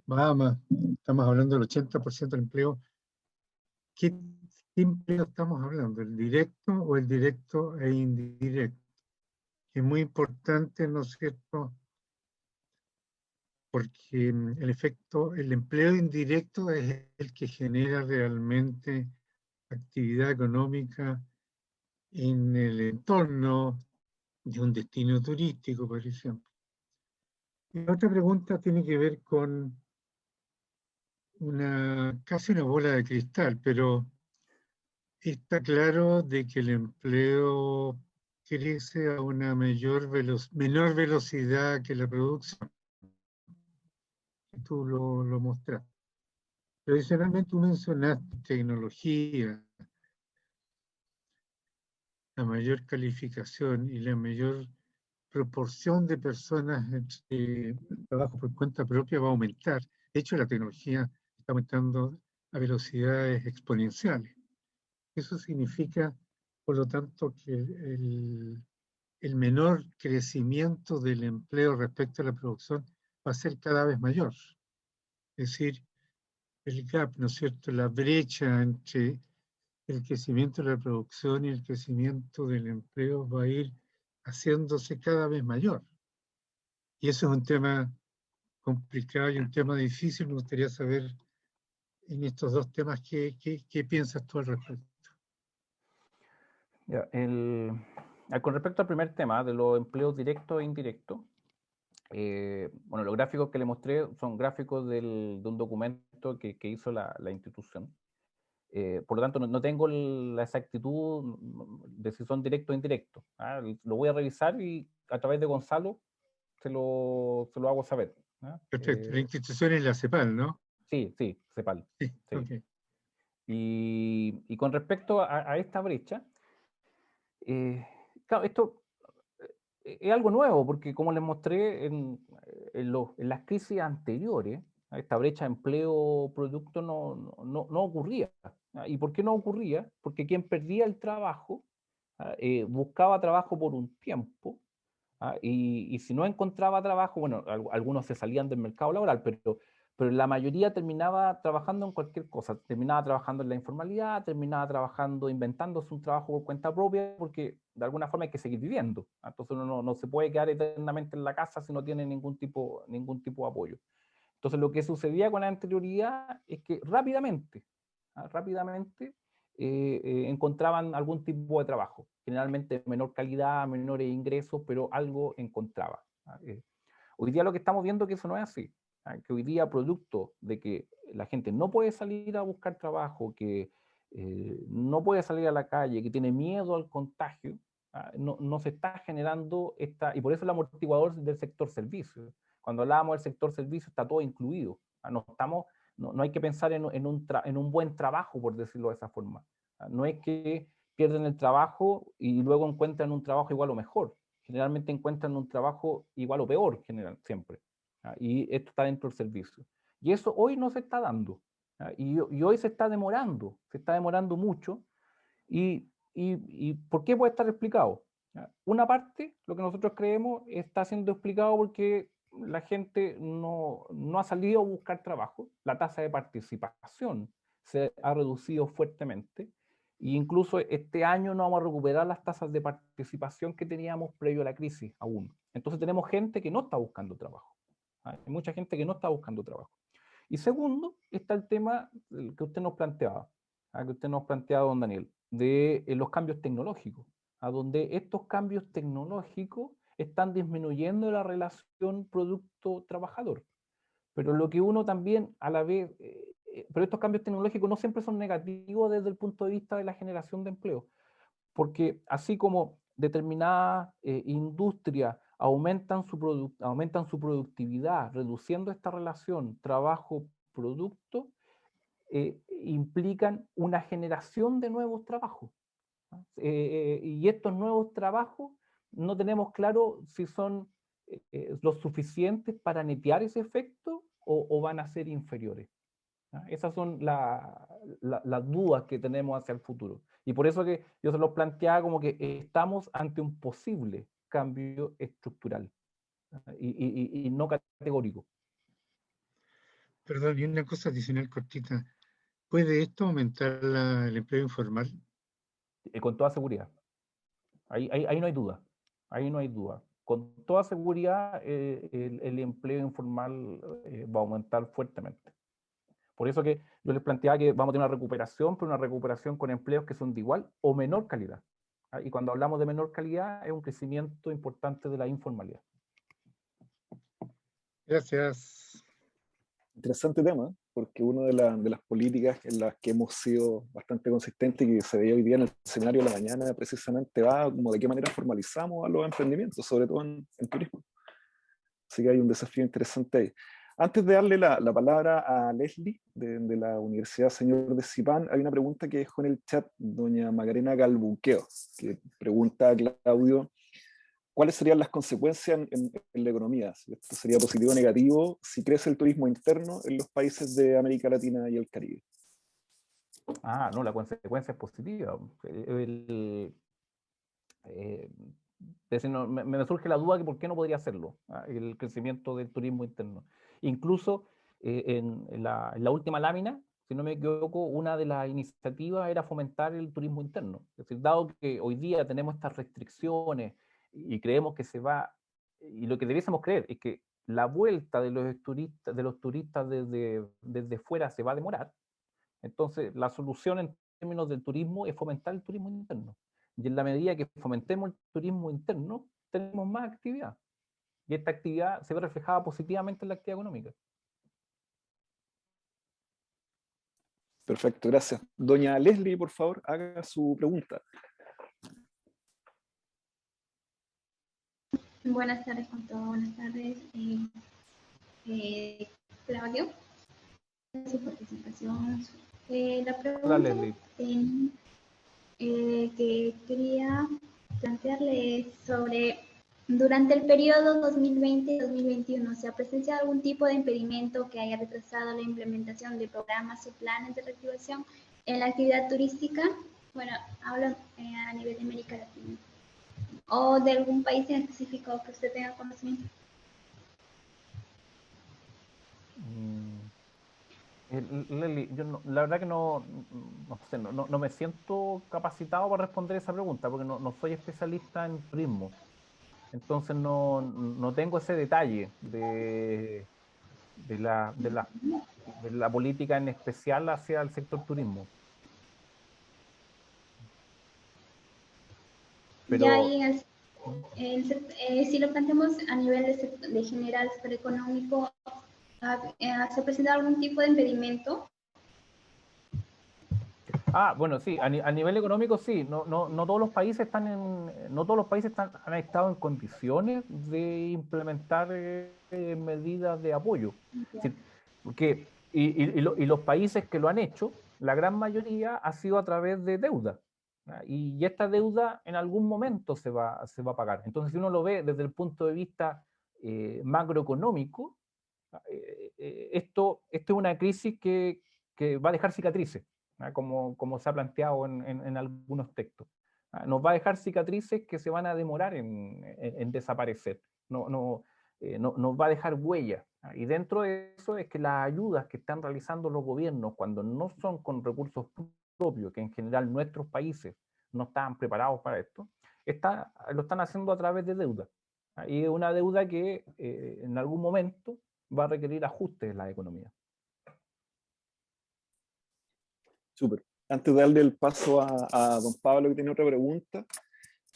Bahamas, estamos hablando del 80% del empleo. ¿Qué empleo estamos hablando? ¿El directo o el directo e indirecto? Es muy importante, ¿no es cierto? Porque el empleo indirecto es el que genera realmente actividad económica en el entorno de un destino turístico, por ejemplo. Y la otra pregunta tiene que ver con casi una bola de cristal, pero está claro de que el empleo crece a una menor velocidad que la producción. Tú lo mostraste. Tradicionalmente tú mencionaste tecnología, la mayor calificación y la mayor proporción de personas en trabajo por cuenta propia va a aumentar. De hecho, la tecnología está aumentando a velocidades exponenciales. Eso significa, por lo tanto, que el menor crecimiento del empleo respecto a la producción va a ser cada vez mayor. Es decir, el gap, ¿no es cierto?, la brecha entre el crecimiento de la producción y el crecimiento del empleo va a ir haciéndose cada vez mayor. Y eso es un tema complicado y un tema difícil. Me gustaría saber en estos dos temas qué piensas tú al respecto. Ya, con respecto al primer tema de los empleos directos e indirectos, bueno, los gráficos que le mostré son gráficos de un documento que hizo la institución. Por lo tanto, no tengo la exactitud de si son directos o indirectos. Lo voy a revisar y a través de Gonzalo se lo hago saber. Perfecto. La institución es la CEPAL, ¿no? Sí, CEPAL. Sí, Sí. ok. Y con respecto a esta brecha, claro, esto es algo nuevo, porque como les mostré en las crisis anteriores, esta brecha empleo-producto no ocurría. ¿Y por qué no ocurría? Porque quien perdía el trabajo buscaba trabajo por un tiempo, y si no encontraba trabajo, bueno, algunos se salían del mercado laboral, pero la mayoría terminaba trabajando en cualquier cosa, terminaba trabajando en la informalidad, terminaba trabajando, inventándose un trabajo por cuenta propia, porque de alguna forma hay que seguir viviendo. Entonces uno no se puede quedar eternamente en la casa si no tiene ningún tipo de apoyo. Entonces lo que sucedía con la anterioridad es que rápidamente encontraban algún tipo de trabajo, generalmente de menor calidad, menores ingresos, pero algo encontraba. Hoy día lo que estamos viendo es que eso no es así. Que hoy día, producto de que la gente no puede salir a buscar trabajo, que no puede salir a la calle, que tiene miedo al contagio, no se está generando y por eso el amortiguador del sector servicios. Cuando hablábamos del sector servicios está todo incluido. No hay que pensar en un buen trabajo, por decirlo de esa forma. No es que pierden el trabajo y luego encuentran un trabajo igual o mejor. Generalmente encuentran un trabajo igual o peor, siempre. Y esto está dentro del servicio. Y eso hoy no se está dando. Y hoy se está demorando mucho. ¿Y por qué puede estar explicado? Una parte, lo que nosotros creemos, está siendo explicado porque la gente no ha salido a buscar trabajo, la tasa de participación se ha reducido fuertemente, e incluso este año no vamos a recuperar las tasas de participación que teníamos previo a la crisis aún. Entonces tenemos gente que no está buscando trabajo. Hay mucha gente que no está buscando trabajo. Y segundo, está el tema que usted nos planteaba, don Daniel, de los cambios tecnológicos, a donde estos cambios tecnológicos están disminuyendo la relación producto-trabajador. Pero lo que uno también a la vez, pero estos cambios tecnológicos no siempre son negativos desde el punto de vista de la generación de empleo, porque así como determinadas industrias aumentan su productividad, reduciendo esta relación trabajo-producto, implican una generación de nuevos trabajos. Y estos nuevos trabajos no tenemos claro si son los suficientes para netear ese efecto o van a ser inferiores. Esas son las dudas que tenemos hacia el futuro. Y por eso que yo se los planteaba como que estamos ante un posible cambio estructural y no categórico. Perdón, y una cosa adicional cortita. ¿Puede esto aumentar el empleo informal? Con toda seguridad. Ahí no hay duda. Ahí no hay duda. Con toda seguridad el empleo informal va a aumentar fuertemente. Por eso que yo les planteaba que vamos a tener una recuperación, pero una recuperación con empleos que son de igual o menor calidad. Y cuando hablamos de menor calidad es un crecimiento importante de la informalidad. Gracias. Interesante tema, porque una de las políticas en las que hemos sido bastante consistentes y que se veía hoy día en el seminario de la mañana precisamente va como de qué manera formalizamos a los emprendimientos, sobre todo en turismo. Así que hay un desafío interesante ahí. Antes de darle la palabra a Leslie de la Universidad Señor de Zipán, hay una pregunta que dejó en el chat doña Macarena Galbuqueo, que pregunta a Claudio, ¿cuáles serían las consecuencias en la economía? Si esto sería positivo o negativo si crece el turismo interno en los países de América Latina y el Caribe. Ah, no, la consecuencia es positiva. Es decir, me surge la duda que por qué no podría hacerlo, el crecimiento del turismo interno. Incluso en la última lámina, si no me equivoco, una de las iniciativas era fomentar el turismo interno. Es decir, dado que hoy día tenemos estas restricciones y creemos que se va, y lo que debiésemos creer es que la vuelta de los turistas desde fuera se va a demorar, entonces la solución en términos del turismo es fomentar el turismo interno. Y en la medida que fomentemos el turismo interno, tenemos más actividad. Y esta actividad se ve reflejada positivamente en la actividad económica. Perfecto, gracias. Doña Leslie, por favor, haga su pregunta. Buenas tardes con todos, buenas tardes. Claudio, gracias por su participación. La pregunta que quería plantearle es sobre, durante el periodo 2020-2021, ¿se ha presenciado algún tipo de impedimento que haya retrasado la implementación de programas o planes de reactivación en la actividad turística? Bueno, hablo a nivel de América Latina. ¿O de algún país en específico que usted tenga conocimiento? Leli, yo la verdad que no me siento capacitado para responder esa pregunta, porque no soy especialista en turismo. Entonces no tengo ese detalle de la política en especial hacia el sector turismo. Pero, ya ahí, si lo planteamos a nivel de general sector económico, ¿se presenta algún tipo de impedimento? Bueno, sí, a nivel económico sí, no todos los países han estado en condiciones de implementar medidas de apoyo. Sí, porque, y los países que lo han hecho, la gran mayoría ha sido a través de deuda. Y esta deuda en algún momento se va a pagar. Entonces, si uno lo ve desde el punto de vista macroeconómico, esto es una crisis que va a dejar cicatrices. Como se ha planteado en algunos textos. Nos va a dejar cicatrices que se van a demorar en desaparecer. Nos va a dejar huellas. Y dentro de eso es que las ayudas que están realizando los gobiernos, cuando no son con recursos propios, que en general nuestros países no estaban preparados para esto, lo están haciendo a través de deuda. Y es una deuda que en algún momento va a requerir ajustes en la economía. Súper. Antes de darle el paso a don Pablo, que tiene otra pregunta,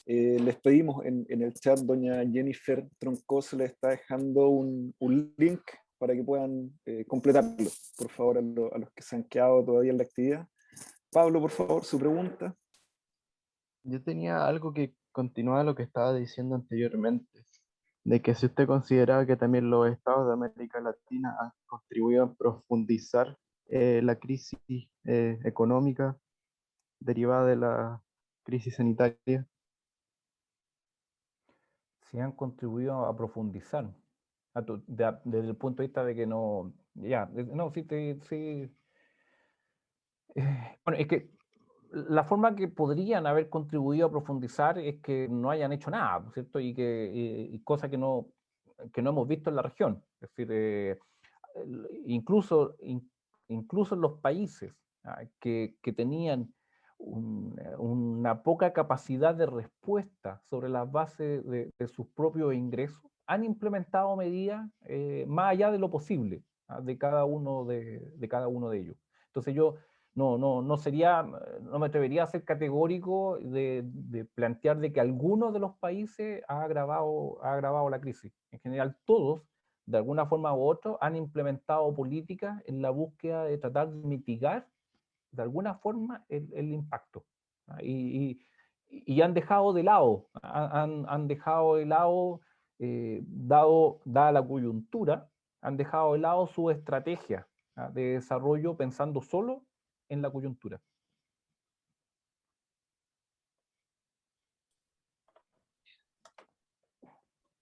les pedimos en el chat, doña Jennifer Troncoso le está dejando un link para que puedan completarlo, por favor, a los que se han quedado todavía en la actividad. Pablo, por favor, su pregunta. Yo tenía algo que continúa lo que estaba diciendo anteriormente, de que si usted consideraba que también los estados de América Latina han contribuido a profundizar la crisis económica derivada de la crisis sanitaria. Si han contribuido a profundizar, desde el punto de vista de que no, sí. Bueno, es que la forma que podrían haber contribuido a profundizar es que no hayan hecho nada, ¿cierto? Y cosa que no hemos visto en la región. Es decir, incluso en los países que tenían una poca capacidad de respuesta sobre las bases de sus propios ingresos, han implementado medidas más allá de lo posible de cada uno de ellos. Entonces yo no me atrevería a ser categórico de plantear de que alguno de los países ha agravado la crisis. En general, todos, de alguna forma u otra, han implementado políticas en la búsqueda de tratar de mitigar de alguna forma el impacto. Y han dejado de lado, han dejado de lado, dada la coyuntura, han dejado de lado su estrategia de desarrollo pensando solo en la coyuntura.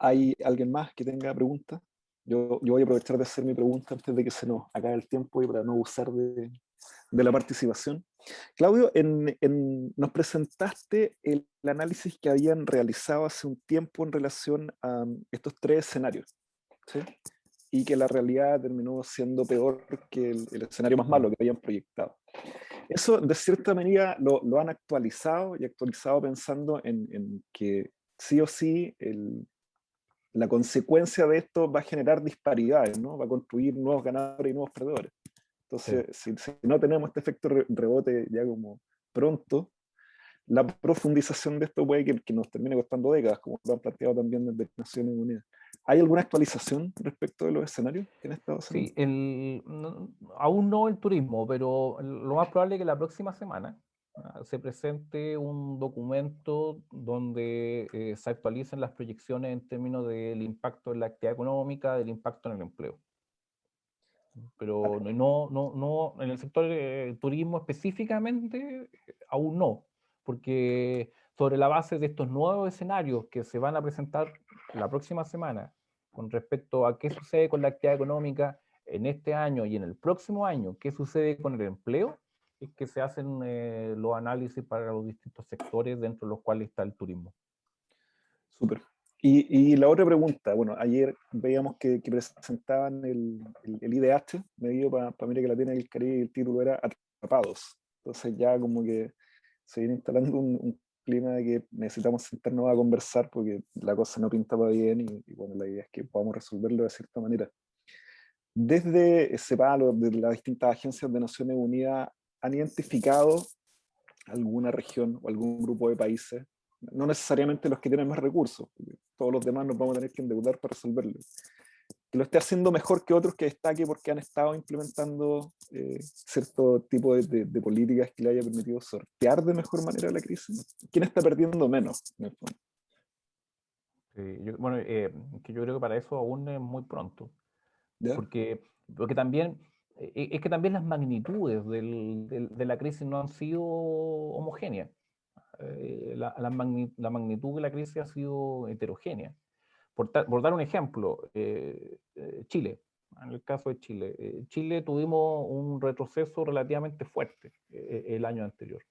¿Hay alguien más que tenga preguntas? Yo voy a aprovechar de hacer mi pregunta antes de que se nos acabe el tiempo y para no abusar de la participación. Claudio, nos presentaste el análisis que habían realizado hace un tiempo en relación a estos 3 escenarios, ¿sí? Y que la realidad terminó siendo peor que el escenario más malo que habían proyectado. Eso, de cierta manera, lo han actualizado y actualizado pensando en que sí o sí la consecuencia de esto va a generar disparidades, ¿no? Va a construir nuevos ganadores y nuevos perdedores. Entonces, si no tenemos este efecto rebote ya como pronto, la profundización de esto puede que nos termine costando décadas, como lo han planteado también desde Naciones Unidas. ¿Hay alguna actualización respecto de los escenarios que han estado haciendo? Sí, aún no el turismo, pero lo más probable es que la próxima semana se presente un documento donde se actualicen las proyecciones en términos del impacto en la actividad económica, del impacto en el empleo. Pero no en el sector turismo específicamente, aún no, porque sobre la base de estos nuevos escenarios que se van a presentar la próxima semana con respecto a qué sucede con la actividad económica en este año y en el próximo año, qué sucede con el empleo, es que se hacen los análisis para los distintos sectores dentro de los cuales está el turismo. Súper. Y la otra pregunta, bueno, ayer veíamos que presentaban el IDH, medio para América Latina y el Caribe, y el título era Atrapados. Entonces ya como que se viene instalando un clima de que necesitamos sentarnos a conversar porque la cosa no pinta para bien y bueno, la idea es que podamos resolverlo de cierta manera. Desde CEPAL, desde las distintas agencias de Naciones Unidas, ¿han identificado alguna región o algún grupo de países, no necesariamente los que tienen más recursos, porque todos los demás nos vamos a tener que endeudar para resolverlo, que lo esté haciendo mejor que otros, que destaque porque han estado implementando cierto tipo de políticas que le haya permitido sortear de mejor manera la crisis? ¿Quién está perdiendo menos, en el fondo? Bueno, que yo creo que para eso aún es muy pronto. ¿Ya? Porque también es que también las magnitudes de la crisis no han sido homogéneas. La magnitud de la crisis ha sido heterogénea. Por dar un ejemplo, Chile, en el caso de Chile, Chile tuvimos un retroceso relativamente fuerte el año anterior.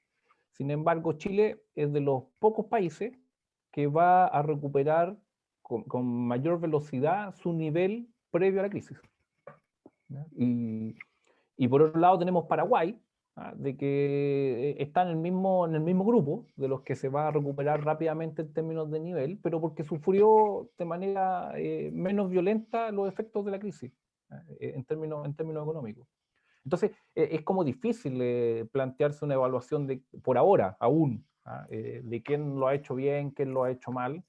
Sin embargo, Chile es de los pocos países que va a recuperar con mayor velocidad su nivel previo a la crisis. Y por otro lado tenemos Paraguay, de que está en el mismo grupo de los que se va a recuperar rápidamente en términos de nivel, pero porque sufrió de manera menos violenta los efectos de la crisis en términos económicos. Entonces es como difícil plantearse una evaluación por ahora, aún, de quién lo ha hecho bien, quién lo ha hecho mal,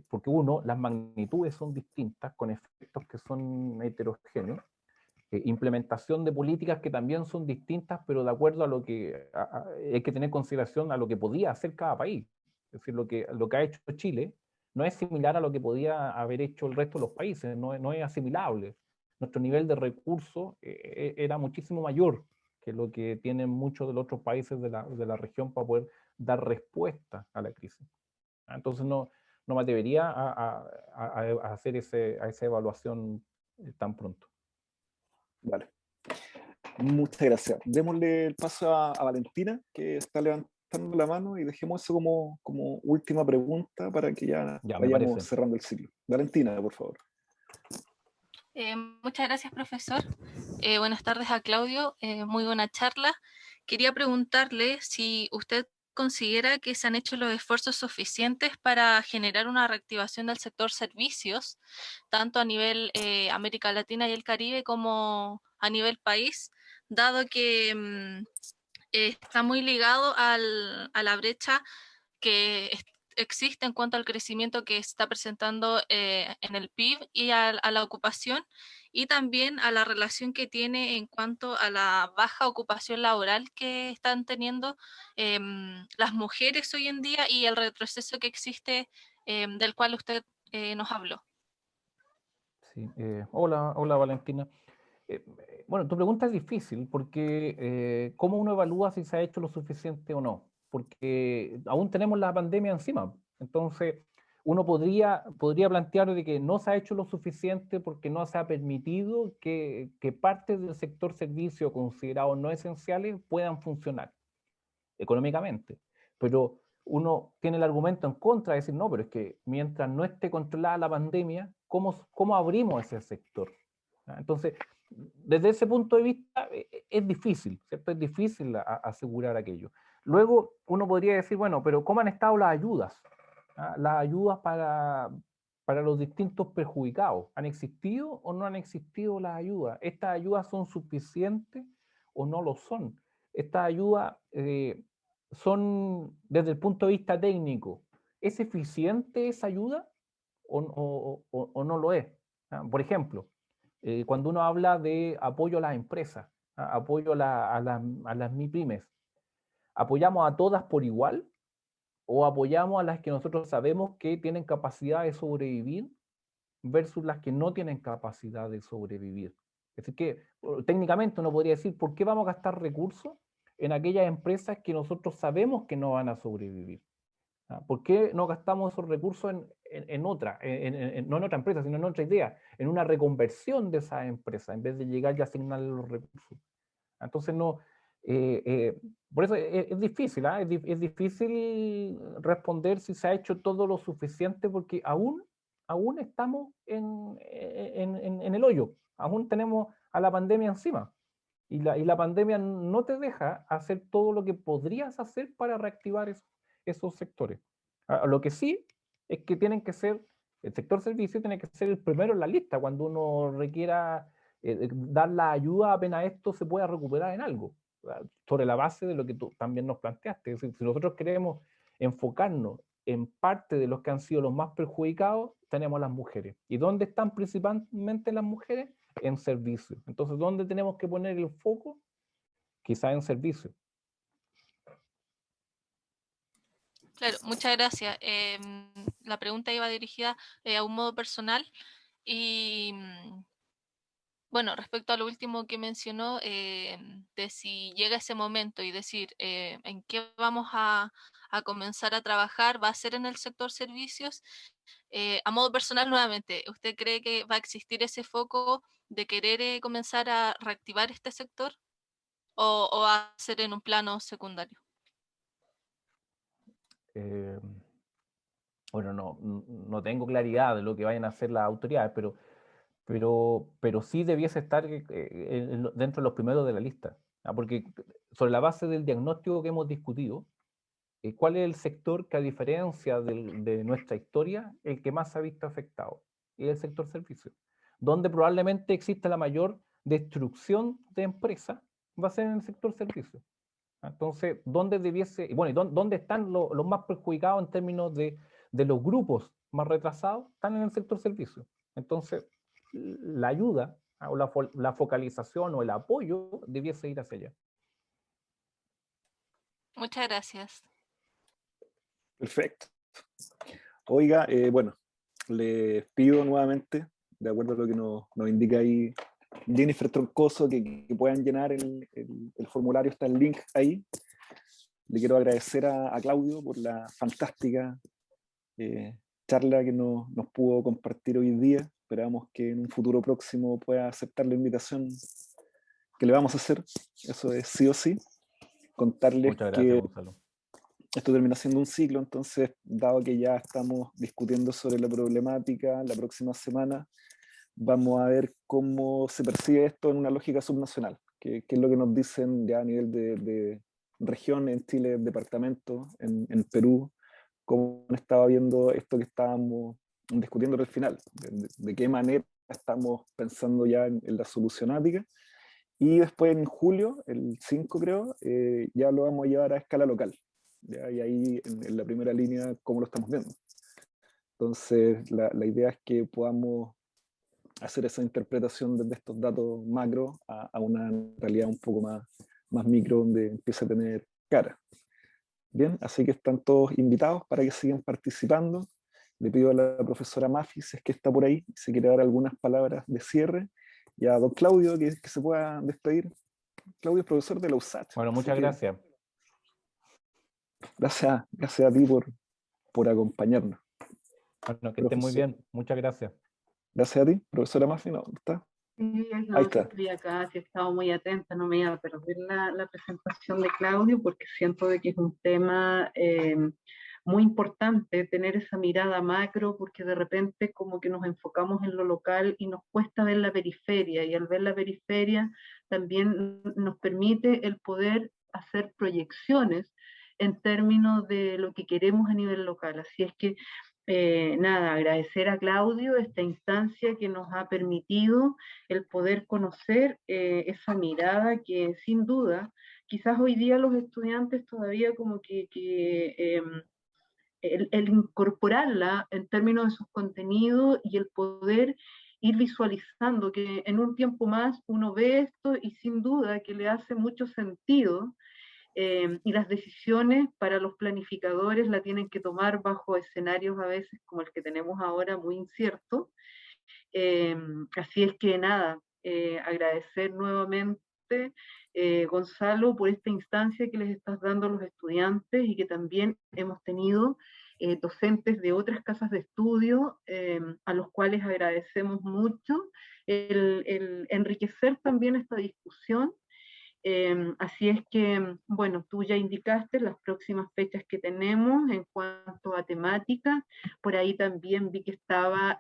porque las magnitudes son distintas, con efectos que son heterogéneos, implementación de políticas que también son distintas, pero de acuerdo a lo que hay que tener consideración a lo que podía hacer cada país. Es decir, lo que ha hecho Chile no es similar a lo que podía haber hecho el resto de los países, no es asimilable. Nuestro nivel de recursos era muchísimo mayor que lo que tienen muchos de los otros países de la región para poder dar respuesta a la crisis. Entonces no me atrevería a hacer esa evaluación tan pronto. Vale. Muchas gracias. Démosle el paso a Valentina, que está levantando la mano, y dejemos eso como última pregunta para que ya vayamos cerrando el ciclo. Valentina, por favor. Muchas gracias, profesor. Buenas tardes a Claudio. Muy buena charla. Quería preguntarle si usted considera que se han hecho los esfuerzos suficientes para generar una reactivación del sector servicios, tanto a nivel América Latina y el Caribe como a nivel país, dado que está muy ligado a la brecha que existe en cuanto al crecimiento que está presentando en el PIB y a la ocupación, y también a la relación que tiene en cuanto a la baja ocupación laboral que están teniendo las mujeres hoy en día y el retroceso que existe del cual usted nos habló. Sí, hola, hola Valentina. Bueno, tu pregunta es difícil porque ¿cómo uno evalúa si se ha hecho lo suficiente o no? Porque aún tenemos la pandemia encima. Entonces, uno podría plantear de que no se ha hecho lo suficiente porque no se ha permitido que partes del sector servicio considerados no esenciales puedan funcionar económicamente. Pero uno tiene el argumento en contra de decir, no, pero es que mientras no esté controlada la pandemia, ¿cómo abrimos ese sector? Entonces, desde ese punto de vista, es difícil, ¿cierto? Es difícil asegurar aquello. Luego, uno podría decir, bueno, pero ¿cómo han estado las ayudas? Las ayudas para los distintos perjudicados. ¿Han existido o no han existido las ayudas? ¿Estas ayudas son suficientes o no lo son? Estas ayudas son, desde el punto de vista técnico, ¿es eficiente esa ayuda o no lo es? Por ejemplo, cuando uno habla de apoyo a las empresas, apoyo a las MIPYMES, ¿apoyamos a todas por igual o apoyamos a las que nosotros sabemos que tienen capacidad de sobrevivir versus las que no tienen capacidad de sobrevivir? Es decir, que técnicamente uno podría decir, ¿por qué vamos a gastar recursos en aquellas empresas que nosotros sabemos que no van a sobrevivir? ¿Por qué no gastamos esos recursos en otra, no en otra empresa, sino en otra idea, en una reconversión de esa empresa, en vez de llegar y asignarle los recursos? Entonces, no, por eso es difícil, es difícil responder si se ha hecho todo lo suficiente, porque aún estamos en el hoyo, aún tenemos a la pandemia encima. Y la pandemia no te deja hacer todo lo que podrías hacer para reactivar esos sectores. Lo que sí es que tienen que ser, el sector servicio tiene que ser el primero en la lista cuando uno requiera dar la ayuda apenas esto se pueda recuperar en algo, sobre la base de lo que tú también nos planteaste. Es decir, si nosotros queremos enfocarnos en parte de los que han sido los más perjudicados, tenemos las mujeres. ¿Y dónde están principalmente las mujeres? En servicio. Entonces, ¿dónde tenemos que poner el foco? Quizá en servicio. Claro, muchas gracias. La pregunta iba dirigida a un modo personal y bueno, respecto a lo último que mencionó, de si llega ese momento y decir en qué vamos a comenzar a trabajar, va a ser en el sector servicios. A modo personal, nuevamente, ¿usted cree que va a existir ese foco de querer comenzar a reactivar este sector o va a ser en un plano secundario? Bueno, no tengo claridad de lo que vayan a hacer las autoridades, pero sí debiese estar dentro de los primeros de la lista. Porque sobre la base del diagnóstico que hemos discutido, ¿cuál es el sector que, a diferencia de nuestra historia, el que más se ha visto afectado? Y es el sector servicios, donde probablemente exista la mayor destrucción de empresas, va a ser en el sector servicios. Entonces, ¿dónde debiese, bueno, dónde están los más perjudicados en términos de los grupos más retrasados? Están en el sector servicios. Entonces, la ayuda o la focalización o el apoyo debiese ir hacia allá. Muchas gracias. Perfecto. Oiga, bueno, les pido nuevamente, de acuerdo a lo que nos indica ahí Jennifer Troncoso, que puedan llenar el formulario, está el link ahí. Le quiero agradecer a Claudio por la fantástica charla que nos pudo compartir hoy día. Esperamos que en un futuro próximo pueda aceptar la invitación que le vamos a hacer. Eso es sí o sí. Contarles Muchas gracias, que Gonzalo. esto termina siendo un ciclo, entonces, dado que ya estamos discutiendo sobre la problemática, la próxima semana vamos a ver cómo se percibe esto en una lógica subnacional, que es lo que nos dicen ya a nivel de región, en Chile, departamento, en Perú, cómo estaba viendo esto que estábamos discutiendo al final, de qué manera estamos pensando ya en la solucionática. Y después en julio, el 5 creo, ya lo vamos a llevar a escala local. ¿ya? Y ahí en la primera línea, cómo lo estamos viendo. Entonces, la idea es que podamos hacer esa interpretación desde estos datos macro a una realidad un poco más micro, donde empieza a tener cara. Bien, así que están todos invitados para que sigan participando. Le pido a la profesora Mafi, si es que está por ahí, si quiere dar algunas palabras de cierre, y a don Claudio que se pueda despedir. Claudio es profesor de la USACH. Bueno, muchas gracias. Gracias a ti por acompañarnos. Bueno, que esté muy bien. Muchas gracias. Gracias a ti, profesora Mafi, ¿no? ¿Está? Sí, no, Ahí está. estoy acá, sí he estado muy atenta, no me iba a perder la presentación de Claudio, porque siento de que es un tema muy importante tener esa mirada macro, porque de repente como que nos enfocamos en lo local y nos cuesta ver la periferia, y al ver la periferia también nos permite el poder hacer proyecciones en términos de lo que queremos a nivel local. Así es que nada, agradecer a Claudio esta instancia que nos ha permitido el poder conocer esa mirada que sin duda, quizás hoy día los estudiantes todavía como que el incorporarla en términos de sus contenidos y el poder ir visualizando que en un tiempo más uno ve esto y sin duda que le hace mucho sentido. Y las decisiones para los planificadores la tienen que tomar bajo escenarios a veces como el que tenemos ahora muy incierto. Así es que nada, agradecer nuevamente, Gonzalo, por esta instancia que les estás dando a los estudiantes y que también hemos tenido docentes de otras casas de estudio, a los cuales agradecemos mucho el enriquecer también esta discusión. Así es que, bueno, tú ya indicaste las próximas fechas que tenemos en cuanto a temática. Por ahí también vi que estaba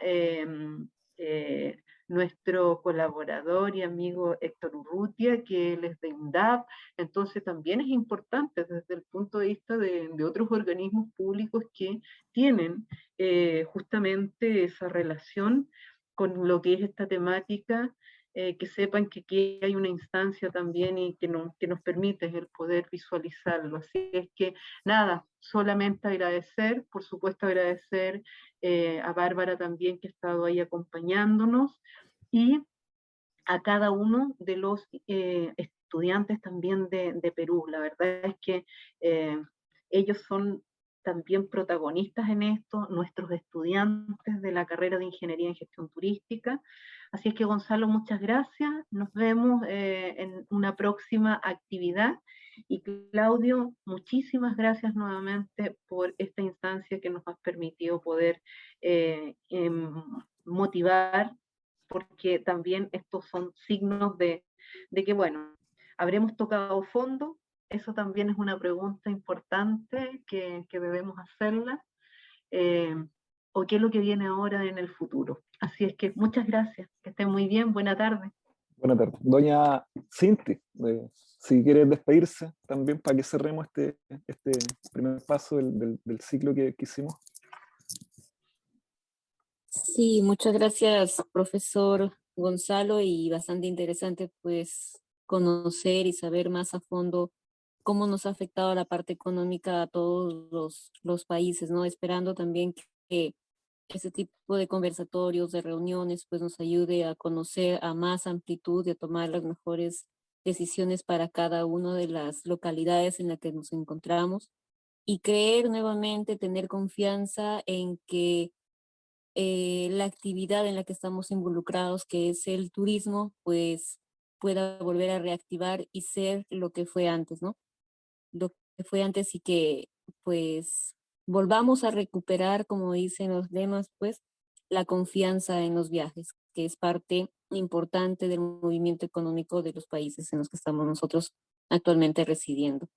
nuestro colaborador y amigo Héctor Urrutia, que él es de UNDAP. Entonces también es importante desde el punto de vista de otros organismos públicos que tienen justamente esa relación con lo que es esta temática, que sepan que aquí hay una instancia también y que nos permite el poder visualizarlo. Así es que nada, solamente agradecer, por supuesto agradecer a Bárbara también que ha estado ahí acompañándonos y a cada uno de los estudiantes también de Perú. La verdad es que ellos son también protagonistas en esto, nuestros estudiantes de la carrera de Ingeniería en Gestión Turística. Así es que Gonzalo, muchas gracias, nos vemos en una próxima actividad. Y Claudio, muchísimas gracias nuevamente por esta instancia que nos has permitido poder motivar, porque también estos son signos de que, bueno, habremos tocado fondo. Eso también es una pregunta importante que debemos hacerla. ¿O qué es lo que viene ahora en el futuro? Así es que muchas gracias, que estén muy bien, buena tarde. Buenas tardes. Doña Cinti, si quiere despedirse también para que cerremos este primer paso del ciclo que hicimos. Sí, muchas gracias, profesor Gonzalo, y bastante interesante pues conocer y saber más a fondo cómo nos ha afectado la parte económica a todos los países, ¿no? Esperando también que ese tipo de conversatorios, de reuniones, pues nos ayude a conocer a más amplitud y a tomar las mejores decisiones para cada una de las localidades en las que nos encontramos y creer nuevamente, tener confianza en que la actividad en la que estamos involucrados, que es el turismo, pues pueda volver a reactivar y ser lo que fue antes, ¿no? Lo que fue antes y que pues volvamos a recuperar, como dicen los lemas, pues la confianza en los viajes, que es parte importante del movimiento económico de los países en los que estamos nosotros actualmente residiendo.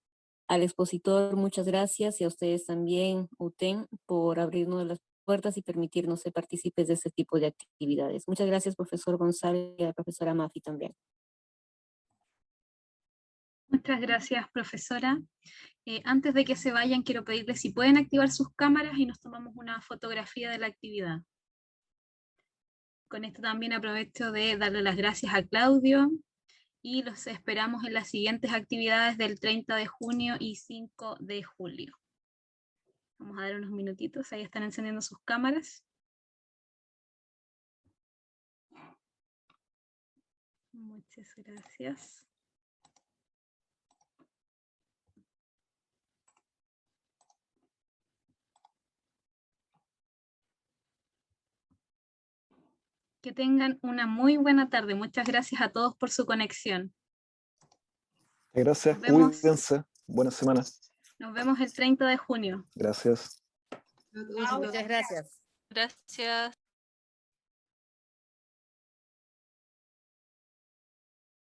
Al expositor, muchas gracias, y a ustedes también, UTEN, por abrirnos las puertas y permitirnos ser partícipes de este tipo de actividades. Muchas gracias, profesor González, y a la profesora Mafi también. Muchas gracias, profesora. Antes de que se vayan, quiero pedirles si pueden activar sus cámaras y nos tomamos una fotografía de la actividad. Con esto también aprovecho de darle las gracias a Claudio y los esperamos en las siguientes actividades del 30 de junio y 5 de julio. Vamos a dar unos minutitos, ahí están encendiendo sus cámaras. Muchas gracias. Que tengan una muy buena tarde. Muchas gracias a todos por su conexión. Gracias, Nos vemos. cuídense. Buena semana. Nos vemos el 30 de junio. Gracias. Muchas gracias. Gracias.